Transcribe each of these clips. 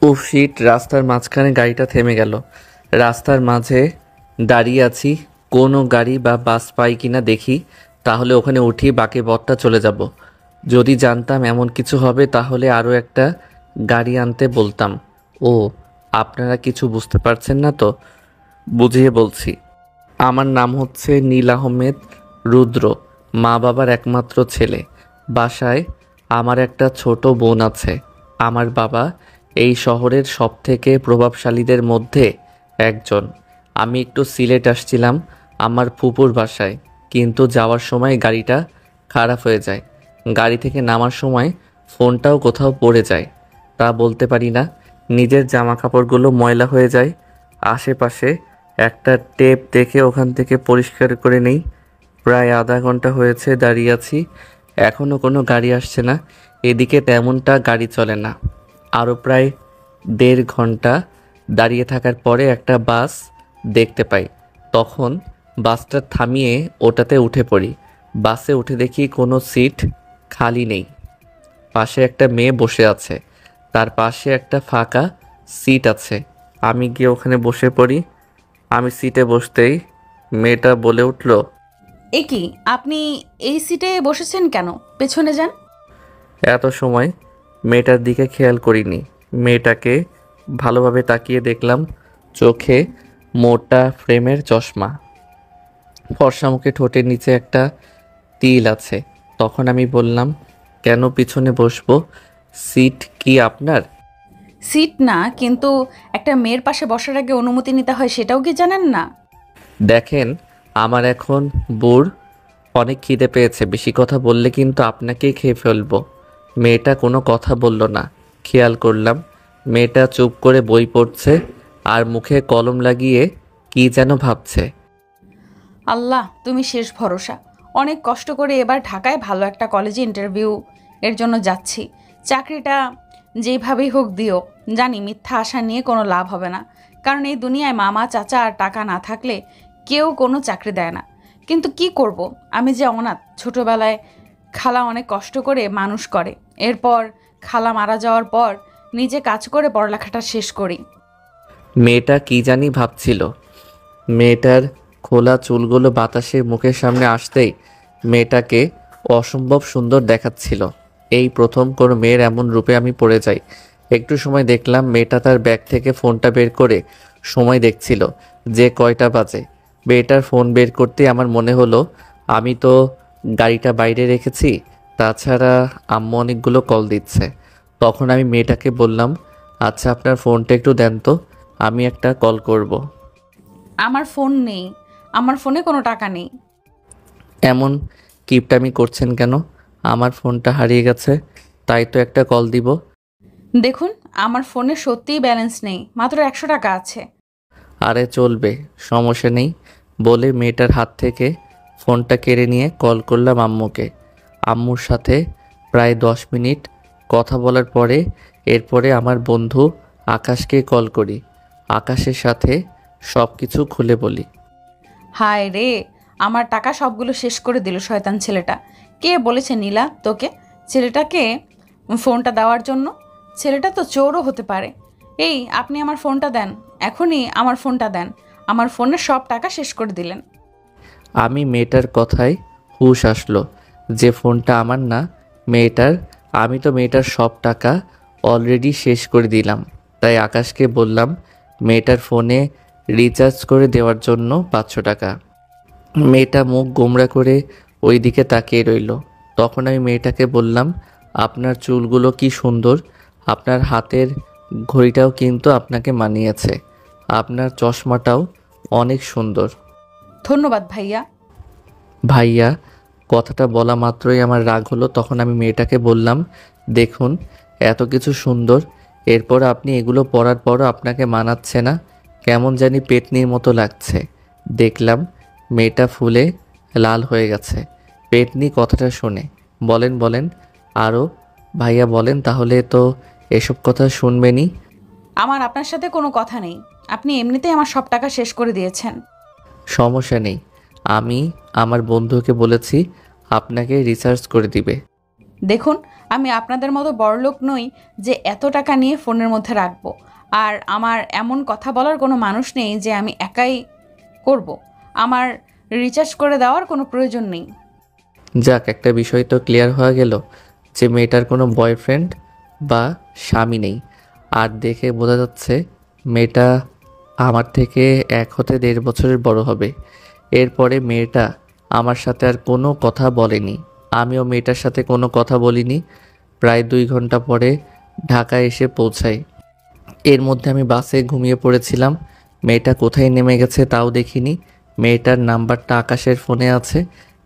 উফ শিট, রাস্তার মাঝখানে গাড়িটা থেমে গেল। রাস্তার মাঝে দাঁড়িয়ে আছি, কোনো গাড়ি বা বাস পাই কিনা দেখি, তাহলে ওখানে উঠি, বাকি পথটা চলে যাব। যদি জানতাম এমন কিছু হবে তাহলে আরও একটা গাড়ি আনতে বলতাম। ও, আপনারা কিছু বুঝতে পারছেন না তো? বুঝিয়ে বলছি। আমার নাম হচ্ছে নীল আহমেদ রুদ্র, মা বাবার একমাত্র ছেলে। বাসায় আমার একটা ছোট বোন আছে। আমার বাবা এই শহরের সবথেকে প্রভাবশালীদের মধ্যে একজন। আমি একটু সিলেট আসছিলাম আমার ফুপুর বাসায়, কিন্তু যাওয়ার সময় গাড়িটা খারাপ হয়ে যায়। গাড়ি থেকে নামার সময় ফোনটাও কোথাও পড়ে যায়, তা বলতে পারি না। নিজের জামা কাপড়গুলো ময়লা হয়ে যায়। আশেপাশে একটা টেপ দেখে ওখান থেকে পরিষ্কার করে নেই। প্রায় আধা ঘন্টা হয়েছে দাঁড়িয়ে আছি, এখনও কোনো গাড়ি আসছে না। এদিকে তেমনটা গাড়ি চলে না। আরও প্রায় 1.5 ঘন্টা দাঁড়িয়ে থাকার পরে একটা বাস দেখতে পাই। তখন বাসটা থামিয়ে ওটাতে উঠে পড়ি। বাসে উঠে দেখি কোনো সিট খালি নেই। পাশে একটা মেয়ে বসে আছে, তার পাশে একটা ফাঁকা সিট আছে। আমি গিয়ে ওখানে বসে পড়ি। আমি সিটে বসতেই মেয়েটা বলে উঠল, এ কি, আপনি এই সিটে বসেছেন কেন? পেছনে যান। এত সময় মেয়েটার দিকে খেয়াল করিনি। মেয়েটাকে ভালোভাবে তাকিয়ে দেখলাম, চোখে মোটা ফ্রেমের চশমা, ফর্সা মুখে, ঠোঁটের নিচে একটা তিল আছে। তখন আমি বললাম, কেন পিছনে বসবো? সিট কি আপনার? সিট না, কিন্তু একটা মেয়ের পাশে বসার আগে অনুমতি নিতে হয়, সেটাও কি জানেন না? দেখেন, আমার এখন অনেক খিদে পেয়েছে, বেশি কথা বললে কিন্তু আপনাকেই খেয়ে ফেলবো। মেয়েটা কোনো কথা বলল না। খেয়াল করলাম মেয়েটা চুপ করে বই পড়ছে আর মুখে কলম লাগিয়ে কি যেন ভাবছে। আল্লাহ, তুমি শেষ ভরসা। অনেক কষ্ট করে এবার ঢাকায় ভালো একটা কলেজে ইন্টারভিউ এর জন্য যাচ্ছি। চাকরিটা যেইভাবেই হোক দিও। জানি মিথ্যা আশা নিয়ে কোনো লাভ হবে না, কারণ এই দুনিয়ায় মামা চাচা আর টাকা না থাকলে কেউ কোনো চাকরি দেয় না। কিন্তু কি করব, আমি যে অনাথ। ছোটবেলায় খালা অনেক কষ্ট করে মানুষ করে, এরপর খালা মারা যাওয়ার পর নিজে কাজ করে পড়ালেখাটা শেষ করি। মেয়েটা কি জানি ভাবছিল। মেয়েটার খোলা চুলগুলো বাতাসে মুখের সামনে আসতেই মেয়েটাকে অসম্ভব সুন্দর দেখাচ্ছিল। এই প্রথম কোনো মেয়ের এমন রূপে আমি পড়ে যাই। একটু সময় দেখলাম মেয়েটা তার ব্যাগ থেকে ফোনটা বের করে সময় দেখছিল যে কয়টা বাজে। মেয়েটার ফোন বের করতে আমার মনে হলো আমি তো গাড়িটা বাইরে রেখেছি, তাছাড়া আম্মু অনেকগুলো কল দিচ্ছে। তখন আমি মেয়েটাকে বললাম, আচ্ছা আপনার ফোনটা একটু দেন তো, আমি একটা কল করব। আমার ফোন নেই, আমার ফোনে কোনো টাকা নেই। এমন কিপটামি করছেন কেন? আমার ফোনটা হারিয়ে গেছে, তাই তো একটা কল দিব। দেখুন, আমার ফোনে সত্যিই ব্যালেন্স নেই, মাত্র 100 টাকা আছে। আরে চলবে, সমস্যা নেই বলে মেয়েটার হাত থেকে ফোনটা কেড়ে নিয়ে কল করলাম আম্মুকে। আম্মুর সাথে প্রায় 10 মিনিট কথা বলার পরে এরপরে আমার বন্ধু আকাশকে কল করি। আকাশের সাথে সব কিছু খুলে বলি। হায় রে, আমার টাকা সবগুলো শেষ করে দিল শয়তান ছেলেটা। কে বলেছে নীলা তোকে ছেলেটাকে ফোনটা দেওয়ার জন্য? ছেলেটা তো চোরও হতে পারে। এই, আপনি আমার ফোনটা দেন, এখনই আমার ফোনটা দেন। আমার ফোনের সব টাকা শেষ করে দিলেন। আমি মেয়েটার কথায় হুঁশ আসলো যে ফোনটা আমার না, মেয়েটার। আমি তো মেয়েটার সব টাকা অলরেডি শেষ করে দিলাম। তাই আকাশকে বললাম মেয়েটার ফোনে রিচার্জ করে দেওয়ার জন্য 500 টাকা। মেয়েটা মুখ গোমড়া করে ওই দিকে তাকিয়ে রইল। তখন আমি মেয়েটাকে বললাম, আপনার চুলগুলো কি সুন্দর, আপনার হাতের ঘড়িটাও কিন্তু আপনাকে মানিয়েছে, আপনার চশমাটাও অনেক সুন্দর। ধন্যবাদ ভাইয়া। ভাইয়া কথাটা বলা মাত্রই আমার রাগ হলো। তখন আমি মেয়েটাকে বললাম, দেখুন এত কিছু সুন্দর, এরপর আপনি এগুলো পরার পরও আপনাকে মানাচ্ছে না, কেমন জানি পেতনির মতো লাগছে। দেখলাম মেয়েটা ফুলে লাল হয়ে গেছে পেতনি কথাটা শুনে। বলেন বলেন আরও, ভাইয়া বলেন, তাহলে তো এসব কথা শুনবেনই। আমার আপনার সাথে কোনো কথা নেই, আপনি এমনিতেই আমার সব টাকা শেষ করে দিয়েছেন। সমস্যা নেই, আমি আমার বন্ধুকে বলেছি আপনাকে রিচার্জ করে দিবে। দেখুন, আমি আপনাদের মতো বড়লোক নই যে এত টাকা নিয়ে ফোনের মধ্যে রাখবো। আর আমার এমন কথা বলার কোনো মানুষ নেই যে আমি একাই করব। আমার রিচার্জ করে দেওয়ার কোনো প্রয়োজন নেই। যাক, একটা বিষয় তো ক্লিয়ার হয়ে গেল যে মেয়েটার কোনো বয়ফ্রেন্ড বা স্বামী নেই। আর দেখে বোঝা যাচ্ছে মেয়েটা আমার থেকে 1 হতে 1.5 বছরের বড় হবে। এরপরে মেয়েটা আমার সাথে আর কোনো কথা বলেনি, আমিও মেয়েটার সাথে কোনো কথা বলিনি। প্রায় 2 ঘন্টা পরে ঢাকায় এসে পৌঁছাই। এর মধ্যে আমি বাসে ঘুমিয়ে পড়েছিলাম। মেয়েটা কোথায় নেমে গেছে তাও দেখিনি। মেয়েটার নাম্বারটা আকাশের ফোনে আছে,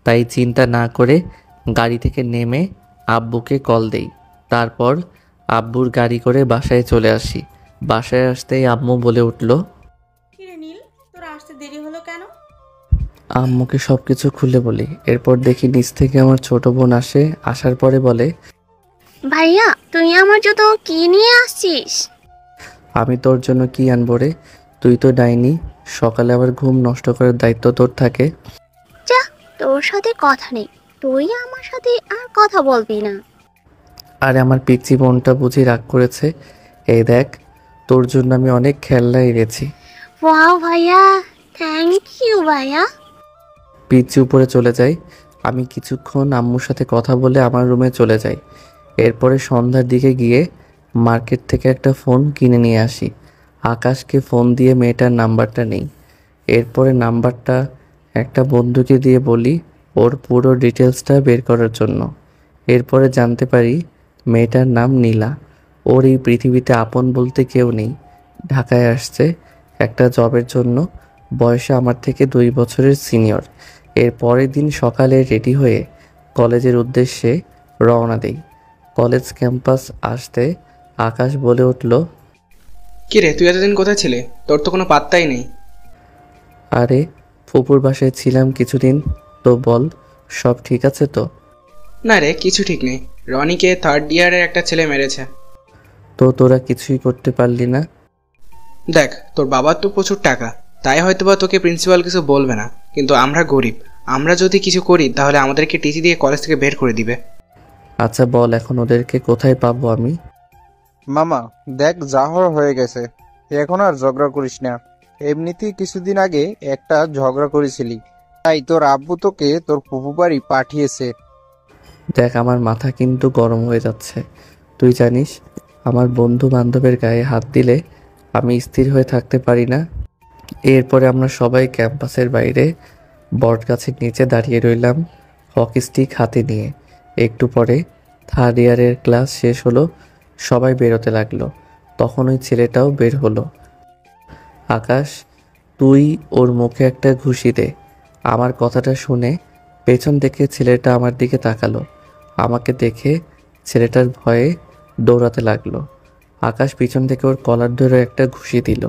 তাই চিন্তা না করে গাড়ি থেকে নেমে আব্বুকে কল দেই। তারপর আব্বুর গাড়ি করে বাসায় চলে আসি। বাসায় আসতেই আম্মু বলে উঠল, কিরে নীল, তোর আসতে দেরি হলো কেন? আম্মুকে সব কিছু খুলে বলি। এরপর দেখি নিচ থেকে আমার ছোট বোন আসে। আসার পরে বলে, ভাইয়া তুই আমার জন্য কি নিয়ে আসছিস? আমি তোর জন্য কি আনবো রে? তুই তো ডাইনি, সকালে আবার ঘুম নষ্ট করার দায়িত্ব তোর থাকে। যা, তোর সাথে কথা নেই, তুই আমার সাথে আর কথা বলবি না। আরে আমার পিচ্চি বোনটা বুঝি রাগ করেছে। এই দেখ, তোর জন্য আমি অনেক খেলনা এনেছি। ওয়াও ভাইয়া, থ্যাংক ইউ ভাইয়া। পিচ্চি উপরে চলে যাই। আমি কিছুক্ষণ আম্মুর সাথে কথা বলে আমার রুমে চলে যাই। এরপরে সন্ধ্যার দিকে গিয়ে মার্কেট থেকে একটা ফোন কিনে নিয়ে আসি। আকাশকে ফোন দিয়ে মেয়েটার নাম্বারটা নেই। এরপরে নাম্বারটা একটা বন্ধুকে দিয়ে বলি ওর পুরো ডিটেলসটা বের করার জন্য। এরপরে জানতে পারি মেয়েটার নাম নীলা। ওর এই পৃথিবীতে আপন বলতে কেউ নেই। ঢাকায় আসছে একটা জবের জন্য। বয়সে আমার থেকে 2 বছরের সিনিয়র। এর পরের দিন সকালে রেডি হয়ে কলেজের উদ্দেশ্যে রওনা দেই। কলেজ ক্যাম্পাস আসতে আকাশ বলে উঠল, কিরে, তুই এতদিন কোথায় ছিলে? তোর তো কোনো পাত্তাই নেই। আরে ফুপুর বাসায় ছিলাম কিছুদিন। তো বল, সব ঠিক আছে তো? না রে, কিছু ঠিক নেই। রনিকে 3rd ইয়ারের একটা ছেলে মেরেছে। তো তোরা কিছুই করতে পারলি না? দেখ, তোর বাবার তো প্রচুর টাকা, তাই হয়তোবা তোকে প্রিন্সিপাল কিছু বলবে না, কিন্তু আমরা গরিব। আমরা যদি কিছু করি তাহলে আমাদেরকে টিসি দিয়ে কলেজ থেকে বের করে দিবে। আচ্ছা বল, এখন ওদেরকে কোথায় পাবো আমি? মামা দেখ, যা হওয়ার হয়ে গেছে, এখন আর ঝগড়া করিস না। এমনিতেই কিছুদিন আগে একটা ঝগড়া করেছিলি, তাই তোর আব্বু তোকে তোর ফুফু বাড়ি পাঠিয়েছে। দেখ, আমার মাথা কিন্তু গরম হয়ে যাচ্ছে। তুই জানিস আমার বন্ধু বান্ধবের গায়ে হাত দিলে আমি স্থির হয়ে থাকতে পারি না। এরপরে আমরা সবাই ক্যাম্পাসের বাইরে বটগাছের নিচে দাঁড়িয়ে রইলাম, হকি স্টিক হাতে নিয়ে। একটু পরে 3rd ইয়ারের ক্লাস শেষ হলো, সবাই বেরোতে লাগলো। তখন ওই ছেলেটাও বের হলো। আকাশ, তুই ওর মুখে একটা ঘুষি দে। আমার কথাটা শুনে পেছন থেকে ছেলেটা আমার দিকে তাকালো। আমাকে দেখে ছেলেটার ভয়ে দৌড়াতে লাগলো। আকাশ পিছন থেকে ওর কলার ধরে একটা ঘুষি দিল।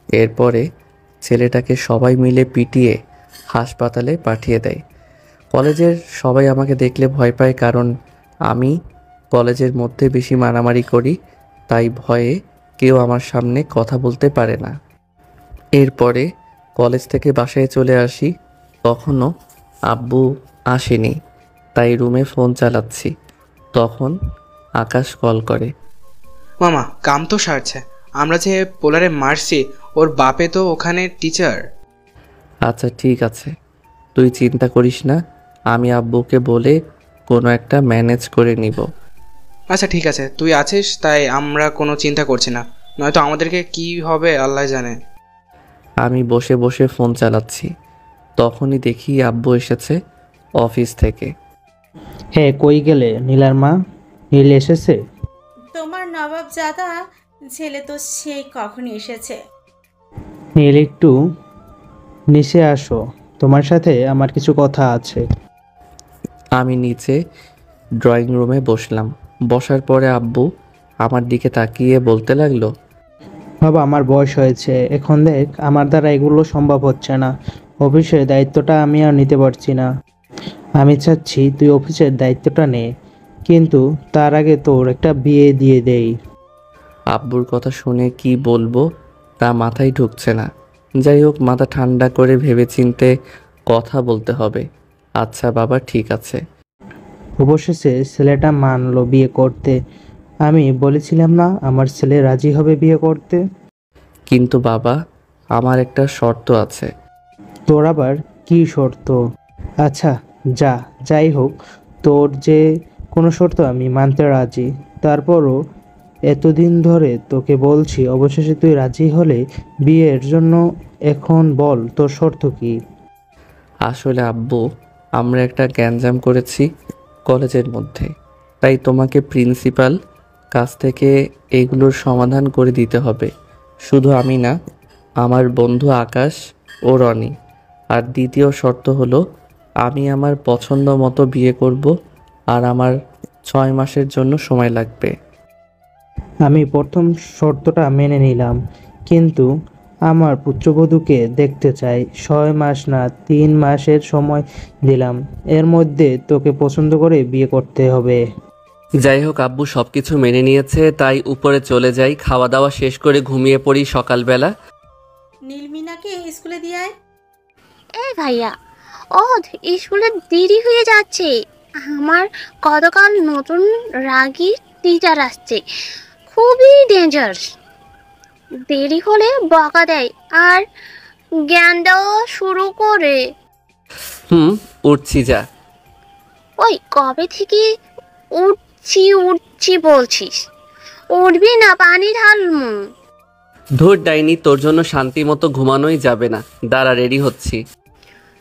এরপরে ছেলেটাকে সবাই মিলে পিটিয়ে হাসপাতালে পাঠিয়ে দেয়। কলেজের সবাই আমাকে দেখলে ভয় পায়, কারণ আমি কলেজের মধ্যে বেশি মারামারি করি, তাই ভয়ে কেউ আমার সামনে কথা বলতে পারে না। এরপরে কলেজ থেকে বাসায় চলে আসি। তখনও আব্বু আসেনি, তাই রুমে ফোন চালাচ্ছি। তখন আকাশ কল করে, মামা, কাম তো সারছে। আমরা যে পোলারে মারছি, ওর বাপে তো ওখানে টিচার। আচ্ছা ঠিক আছে, তুই চিন্তা করিস না, আমি আব্বুকে বলে কোনো একটা ম্যানেজ করে নিব। আচ্ছা ঠিক আছে, তুই আছিস তাই আমরা কোনো চিন্তা করছি না, নয়তো আমাদেরকে কি হবে আল্লাহ জানে। আমি বসে বসে ফোন চালাচ্ছি। তখনই দেখি আব্বু এসেছে অফিস থেকে। হ্যাঁ, কই গেলে নীলার মা? নীল এসেছে? তোমার নবাব জাদা ছেলে তো সেই কখন এসেছে। নীল, একটু নিচে আসো, তোমার সাথে আমার কিছু কথা আছে। আমি নিচে ড্রয়িং রুমে বসলাম। বসার পরে আব্বু আমার দিকে তাকিয়ে বলতে লাগলো, বাবা, আমার বয়স হয়েছে এখন, দেখ আমার দ্বারা এগুলো সম্ভব হচ্ছে না। অফিসের দায়িত্বটা আমি আর নিতে পারছি না। আমি চাচ্ছি তুই অফিসের দায়িত্বটা নে, কিন্তু তার আগে তোর একটা বিয়ে দিয়ে দেই। আব্বুর কথা শুনে কি বলবো তা মাথায় ঢুকছে না। যাই হোক, মাথা ঠান্ডা করে ভেবেচিন্তে কথা বলতে হবে। আচ্ছা বাবা, ঠিক আছে। অবশেষে ছেলেটা মানলো বিয়ে করতে। আমি বলেছিলাম না আমার ছেলে রাজি হবে বিয়ে করতে। কিন্তু বাবা, আমার একটা শর্ত আছে। তোর আবার কি শর্ত? আচ্ছা, যাই হোক, তোর যে কোনো শর্ত আমি মানতে রাজি। তারপরও এতদিন ধরে তোকে বলছি, অবশেষে তুই রাজি হলে বিয়ের জন্য। এখন বল তোর শর্ত কি? আসলে আব্বু, আমরা একটা গ্যাঞ্জাম করেছি কলেজের মধ্যে, তাই তোমাকে প্রিন্সিপাল কাছ থেকে এগুলোর সমাধান করে দিতে হবে। শুধু আমি না, আমার বন্ধু আকাশ ও রনি। আর দ্বিতীয় শর্ত হলো, আমি আমার পছন্দ মতো বিয়ে করব, আর আমার 6 মাসের জন্য সময় লাগবে। আমি প্রথম শর্তটা মেনে নিলাম, কিন্তু আমার পুত্রবধূকে দেখতে চাই। 6 মাস না, 3 মাসের সময় দিলাম। এর মধ্যে তোকে পছন্দ করে বিয়ে করতে হবে। যাই হোক আব্বু সব কিছু মেনে নিয়েছে, তাই উপরে চলে যাই, খাওয়া দাওয়া শেষ করে ঘুমিয়ে পড়ি সকালবেলা। নীলমিনাকে স্কুলে দিয়ে আয়। এই ভাইয়া, স্কুলে দেরি হয়ে যাচ্ছে। আমার গতকাল নতুন রাগী টিচার আসছে, খুবই ডেঞ্জারাস। দেরি হলে বকা দেয় আর জ্ঞান দেওয়া শুরু করে। উঠছি যা। ওই কবে থেকে উঠছি বলছিস? উঠবি না পানি ঢালমু। ধুর ডাইনি, তোর জন্য শান্তি মতো ঘুমানোই যাবে না। দাঁড়া, রেডি হচ্ছি।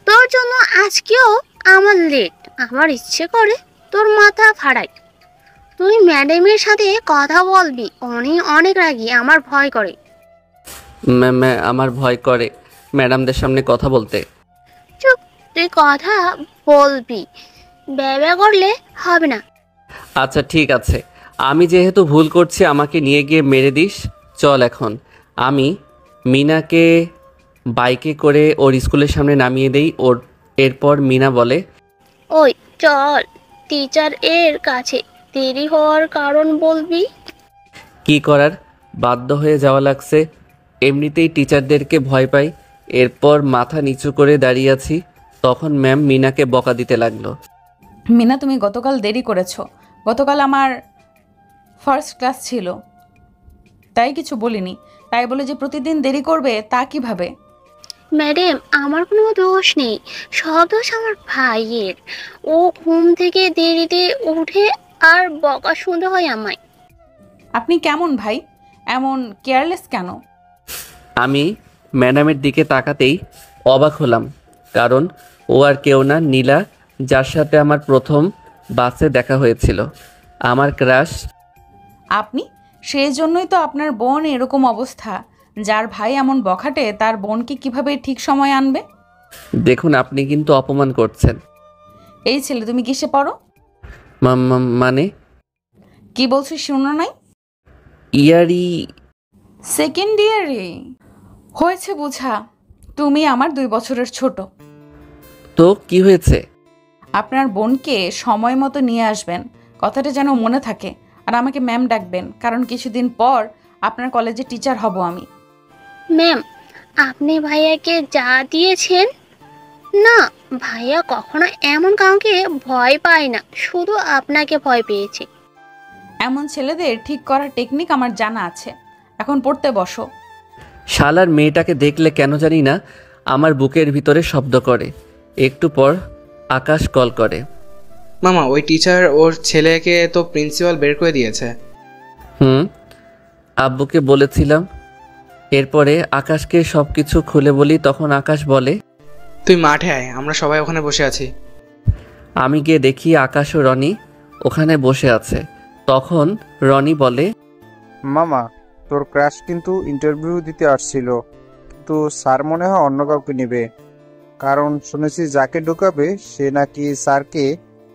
তোর জন্য আজকেও আমার লেট। আমার ইচ্ছে করে তোর মাথা ফাড়াই। তুই ম্যাডামের সাথে কথা বলবি, অনেক অনেক রাগী, আমার ভয় করে। আমার ভয় করে ম্যাডামদের সামনে কথা বলতে। চুপ, তুই কথা বলবি, ব্যবা করলে হবে না। আচ্ছা ঠিক আছে, আমি যেহেতু ভুল করছি আমাকে নিয়ে গিয়ে মেরে দিস। চল এখন। আমি মিনাকে বাইকে করে ওর স্কুলের সামনে নামিয়ে দেই। এরপর মিনা বলে, ওই চল, টিচার এর কাছে দেরি হওয়ার কারণ বলবি। কি করার, বাধ্য হয়ে যাওয়া লাগছে। এমনিতেই টিচারদেরকে ভয় পাই। এরপর মাথা নিচু করে দাঁড়িয়ে আছি, তখন ম্যাম মিনাকে বকা দিতে লাগলো। মিনা, তুমি গতকাল দেরি করেছো। গতকাল আমার ফার্স্ট ক্লাস ছিল, তাই কিছু বলিনি। তাই বলে যে প্রতিদিন দেরি করবে তা কিভাবে? ম্যাডাম, আমার কোনো দোষ নেই, সব দোষ আমার ভাইয়ের। ও ঘুম থেকে দেরিতে উঠে আর বকা শুনতে হয় আমায়। আপনি কেমন ভাই, এমন কেয়ারলেস কেন? আমি ম্যাডামের দিকে তাকাতেই অবাক হলাম, কারণ ও আর কেউ না, নীলা, যার সাথে আমার প্রথম বাসে দেখা হয়েছিল, আমার ক্রাশ। আপনি? সেই জন্যই তো আপনার বোন এরকম অবস্থা। যার ভাই এমন বখাটে, তার বোনকে কিভাবে ঠিক সময় আনবে? দেখুন, আপনি কিন্তু অপমান করছেন। এই ছেলে, তুমি কিসে পড়ো? মানে কি বলছো শুনো নাই? ইয়ারি। সেকেন্ড ইয়ারে হয়েছে বুঝা। তুমি আমার 2 বছরের ছোট। তো কি হয়েছে? আপনার বোনকে সময় মতো নিয়ে আসবেন, কথাটা যেন মনে থাকে। আর আমাকে ম্যাম ডাকবেন, কারণ কিছুদিন পর আপনার কলেজে টিচার হব আমি। ম্যাম, আপনি ভাইয়াকে যা দিয়েছেন না, ভাইয়া কখনো এমন কাউকে ভয় পায় না, শুধু আপনাকে ভয় পেয়েছে। এমন ছেলেদের ঠিক করার টেকনিক আমার জানা আছে। এখন পড়তে বসো। শালার মেয়েটাকে দেখলে কেন জানি না আমার বুকের ভিতরে শব্দ করে। একটু পর আকাশ কল করে। মামা, ওই টিচার ওর ছেলেকে তো প্রিন্সিপাল বের করে দিয়েছে। আব্বুকে বলেছিলাম। এরপরে আকাশকে সব কিছু খুলে বলি, তখন আকাশ বলে, তুই মাঠে আয়, আমরা সবাই ওখানে বসে আছি। আমি গিয়ে দেখি আকাশ ও রনি ওখানে বসে আছে। তখন রনি বলে, মামা, তোর ক্রাশ কিন্তু ইন্টারভিউ দিতে আসছিল, কিন্তু স্যার মনে হয় অন্য কাউকে নেবে। কারণ শুনেছি যাকে ঢুকাবে সে নাকি স্যারকে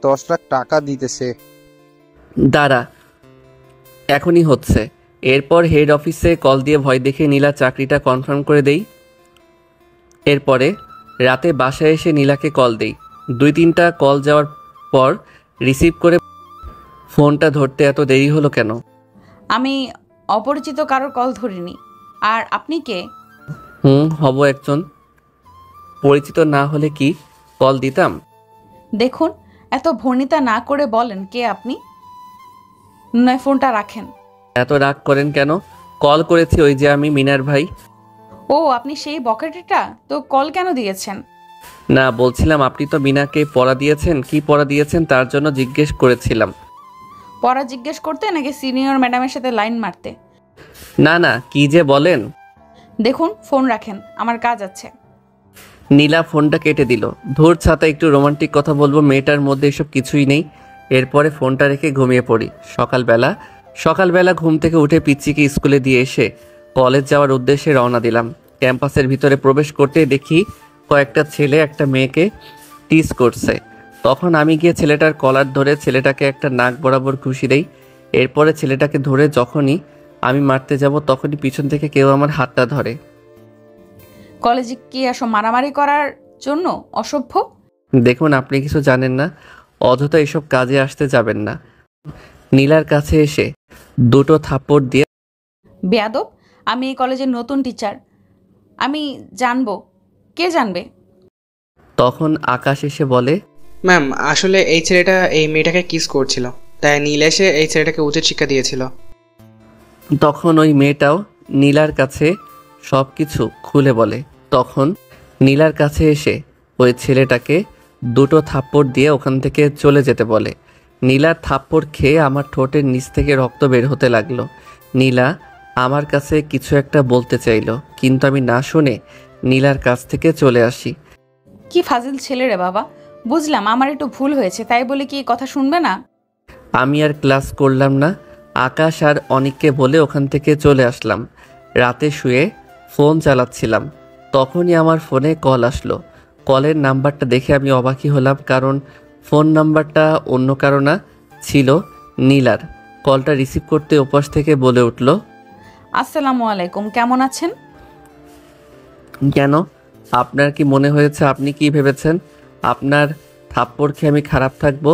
10 লাখ টাকা দিতেছে। দাঁড়া, এখনই হচ্ছে। এরপর হেড অফিসে কল দিয়ে ভয় দেখে নীলা চাকরিটা কনফার্ম করে দেই। এরপরে রাতে বাসায় এসে নীলাকে কল দেই। 2-3টা কল যাওয়ার পর রিসিভ করে, ফোনটা ধরতে এত দেরি হলো কেন? আমি অপরিচিত কারোর কল ধরিনি। আর আপনি কে? হব একজন। পরিচিত না হলে কি কল দিতাম? দেখুন, এত ভনিতা না করে বলেন কে আপনি, নয় ফোনটা রাখেন। এত রাগ করেন কেন? কল করেছি, ওই যে আমি মিনার ভাই। ও আপনি সেই বকেটেটা, তো কল কেন দিয়েছেন? না, বলছিলাম আপনি তো মিনাকে পড়া দিয়েছেন, কি পড়া দিয়েছেন তার জন্য জিজ্ঞেস করেছিলাম। পড়া জিজ্ঞেস করতে নাকি সিনিয়র ম্যাডামের সাথে লাইন মারতে? না না, কি যে বলেন। দেখুন ফোন রাখেন, আমার কাজ আছে। নীলা ফোনটা কেটে দিল। ধূর ছাতা, একটু রোমান্টিক কথা বলবো, মেয়েটার মধ্যে এসব কিছুই নেই। এরপরে ফোনটা রেখে ঘুমিয়ে পড়ি। সকালবেলা ঘুম থেকে উঠে পিচ্চিকে স্কুলে দিয়ে এসে কলেজ যাওয়ার উদ্দেশ্যে রওনা দিলাম। ক্যাম্পাসের ভিতরে প্রবেশ করতে দেখি কয়েকটা ছেলে একটা মেয়েকে টিজ করছে। তখন আমি গিয়ে ছেলেটার কলার ধরে ছেলেটাকে একটা নাক বরাবর ঘুষি দেই। এরপরে ছেলেটাকে ধরে যখনই আমি মারতে যাব তখনই পিছন থেকে কেউ আমার হাতটা ধরে। কলেজে কি আসো মারামারি করার জন্য, অসভ্য? দেখুন, আপনি কিছু জানেন না, অযথা এসব কাজে আসতে যাবেন না। নীলার কাছে এসে দুটো থাপ্পড় দিয়ে, বেয়াদব, আমি এই কলেজের নতুন টিচার, আমি জানবো। কে জানবে? তখন আকাশ এসে বলে, ম্যাম আসলে এই ছেলেটা এই মেয়েটাকে কিস করছিল, তাই নীল এসে এই ছেলেটাকে উচিত শিক্ষা দিয়েছিল। তখন ওই মেয়েটাও নীলার কাছে সব কিছু খুলে বলে। তখন নীলার কাছে এসে ওই ছেলেটাকে দুটো থাপ্পড় দিয়ে ওখান থেকে চলে যেতে বলে। নীলার থাপ্পড় খেয়ে আমার ঠোঁটের নিচ থেকে রক্ত বের হতে লাগলো। নীলা আমার কাছে কিছু একটা বলতে চাইলো, কিন্তু আমি না শুনে নীলার কাছ থেকে চলে আসি। কি ফাজিল ছেলে রে বাবা, বুঝলাম আমার একটু ভুল হয়েছে, তাই বলে কি কথা শুনবে না? আমি আর ক্লাস করলাম না, আকাশ আর অনিককে বলে ওখান থেকে চলে আসলাম। রাতে শুয়ে ফোন চালাচ্ছিলাম, তখনই আমার ফোনে কল আসলো। কলের নাম্বারটা দেখে আমি অবাকই হলাম, কারণ ফোন নাম্বারটা অন্য কারো না, ছিল নীলার। কলটা রিসিভ করতে ওপাশ থেকে বলে উঠল, আসসালামু আলাইকুম, কেমন আছেন? কেন? আপনার কি মনে হয়েছে, আপনি কি ভেবেছেন আপনার থাপ্পড় খেয়ে আমি খারাপ থাকবো?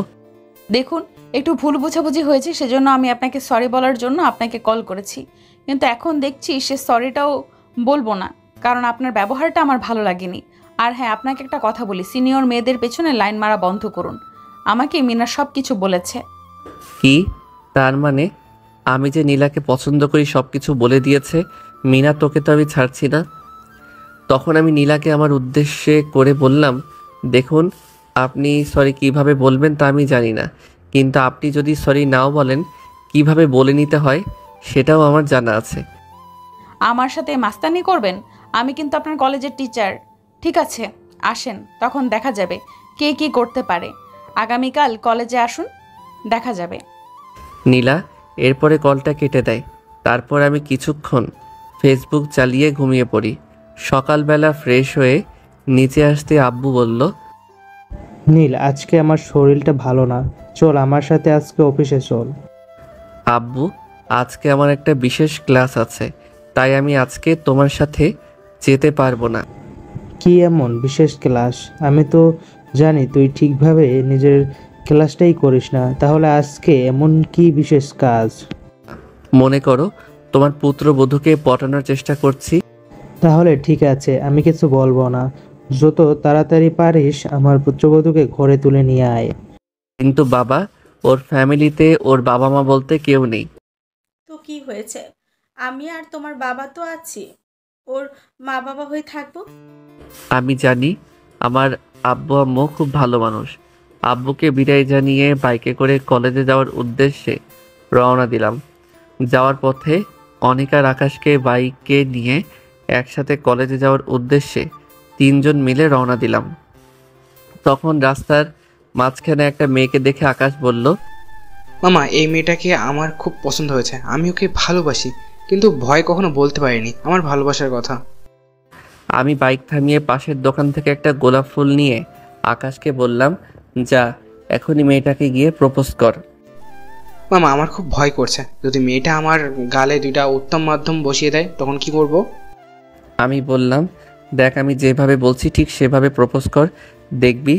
দেখুন, একটু ভুল বোঝাবুঝি হয়েছে, সেজন্য আমি আপনাকে সরি বলার জন্য আপনাকে কল করেছি। কিন্তু এখন দেখছি সে সরিটাও বলবো না, কারণ আপনার ব্যবহারটা আমার ভালো লাগেনি। আর হ্যাঁ, আপনাকে একটা কথা বলি, সিনিয়র মেয়েদের পেছনে লাইন মারা বন্ধ করুন। আমাকে মিনা সব কিছু বলেছে। কি তার মানে? আমি যে নীলাকে পছন্দ করি সব কিছু বলে দিয়েছে মিনা, তোকে তো আমি ছাড়ছি না। তখন আমি নীলাকে আমার উদ্দেশ্যে করে বললাম, দেখুন, আপনি সরি কিভাবে বলবেন তা আমি জানি না, কিন্তু আপনি যদি সরি নাও বলেন, কিভাবে বলে নিতে হয় সেটাও আমার জানা আছে। আমার সাথে মাস্তানি করবেন? আমি কিন্তু আপনার কলেজের টিচার। ঠিক আছে, আসেন, তখন দেখা যাবে কে কি করতে পারে। আগামীকাল কলেজে আসুন, দেখা যাবে। নীলা এরপরে কলটা কেটে দেয়। তারপর আমি কিছুক্ষণ ফেসবুক চালিয়ে ঘুমিয়ে পড়ি। সকালবেলা ফ্রেশ হয়ে নিচে আসতে আব্বু বলল, নীল, আজকে আমার শরীরটা ভালো না, চল আমার সাথে আজকে অফিসে চল। আব্বু, আজকে আমার একটা বিশেষ ক্লাস আছে, তাই আমি আজকে তোমার সাথে যেতে পারবো না। কি এমন বিশেষ ক্লাস? আমি তো জানি তুই ঠিকভাবে নিজের ক্লাসটাই করিস না, তাহলে আজকে এমন কি বিশেষ কাজ? মনে করো তোমার পুত্রবধূকে পটানোর চেষ্টা করছি। তাহলে ঠিক আছে, আমি কিছু বলবো না। যত তাড়াতাড়ি পারিস আমার পুত্রবধূকে ঘরে তুলে নিয়ে আয়। কিন্তু বাবা, ওর ফ্যামিলিতে ওর বাবা মা বলতে কেউ নেই। তো কি হয়েছে, আমি আর তোমার বাবা তো আছি, ওর মা বাবা হয়ে থাকবো। আমি জানি আমার আব্বু আম্মু খুব ভালো মানুষ। আব্বুকে বিদায় জানিয়ে বাইকে করে কলেজে যাওয়ার উদ্দেশ্যে রওনা দিলাম। যাওয়ার পথে অনিকার আকাশকে বাইকে নিয়ে একসাথে কলেজে যাওয়ার উদ্দেশ্যে তিনজন মিলে রওনা দিলাম। তখন রাস্তার মাঝখানে একটা মেয়েকে দেখে আকাশ বলল, মামা এই মেয়েটাকে আমার খুব পছন্দ হয়েছে, আমি ওকে ভালোবাসি, কিন্তু ভয় কখনো বলতে পারিনি আমার ভালোবাসার কথা। আমি বাইক থামিয়ে পাশের দোকান থেকে একটা গোলাপ ফুল নিয়ে আকাশকে বললাম, যা এখনই মেয়েটাকে গিয়ে প্রপোজ কর। মামা আমার খুব ভয় করছে, যদি মেয়েটা আমার গালে দুইটা উত্তম মাধ্যম বসিয়ে দেয় তখন কি করব? আমি বললাম, দেখ আমি যেভাবে বলছি ঠিক সেভাবে প্রপোজ কর, দেখবি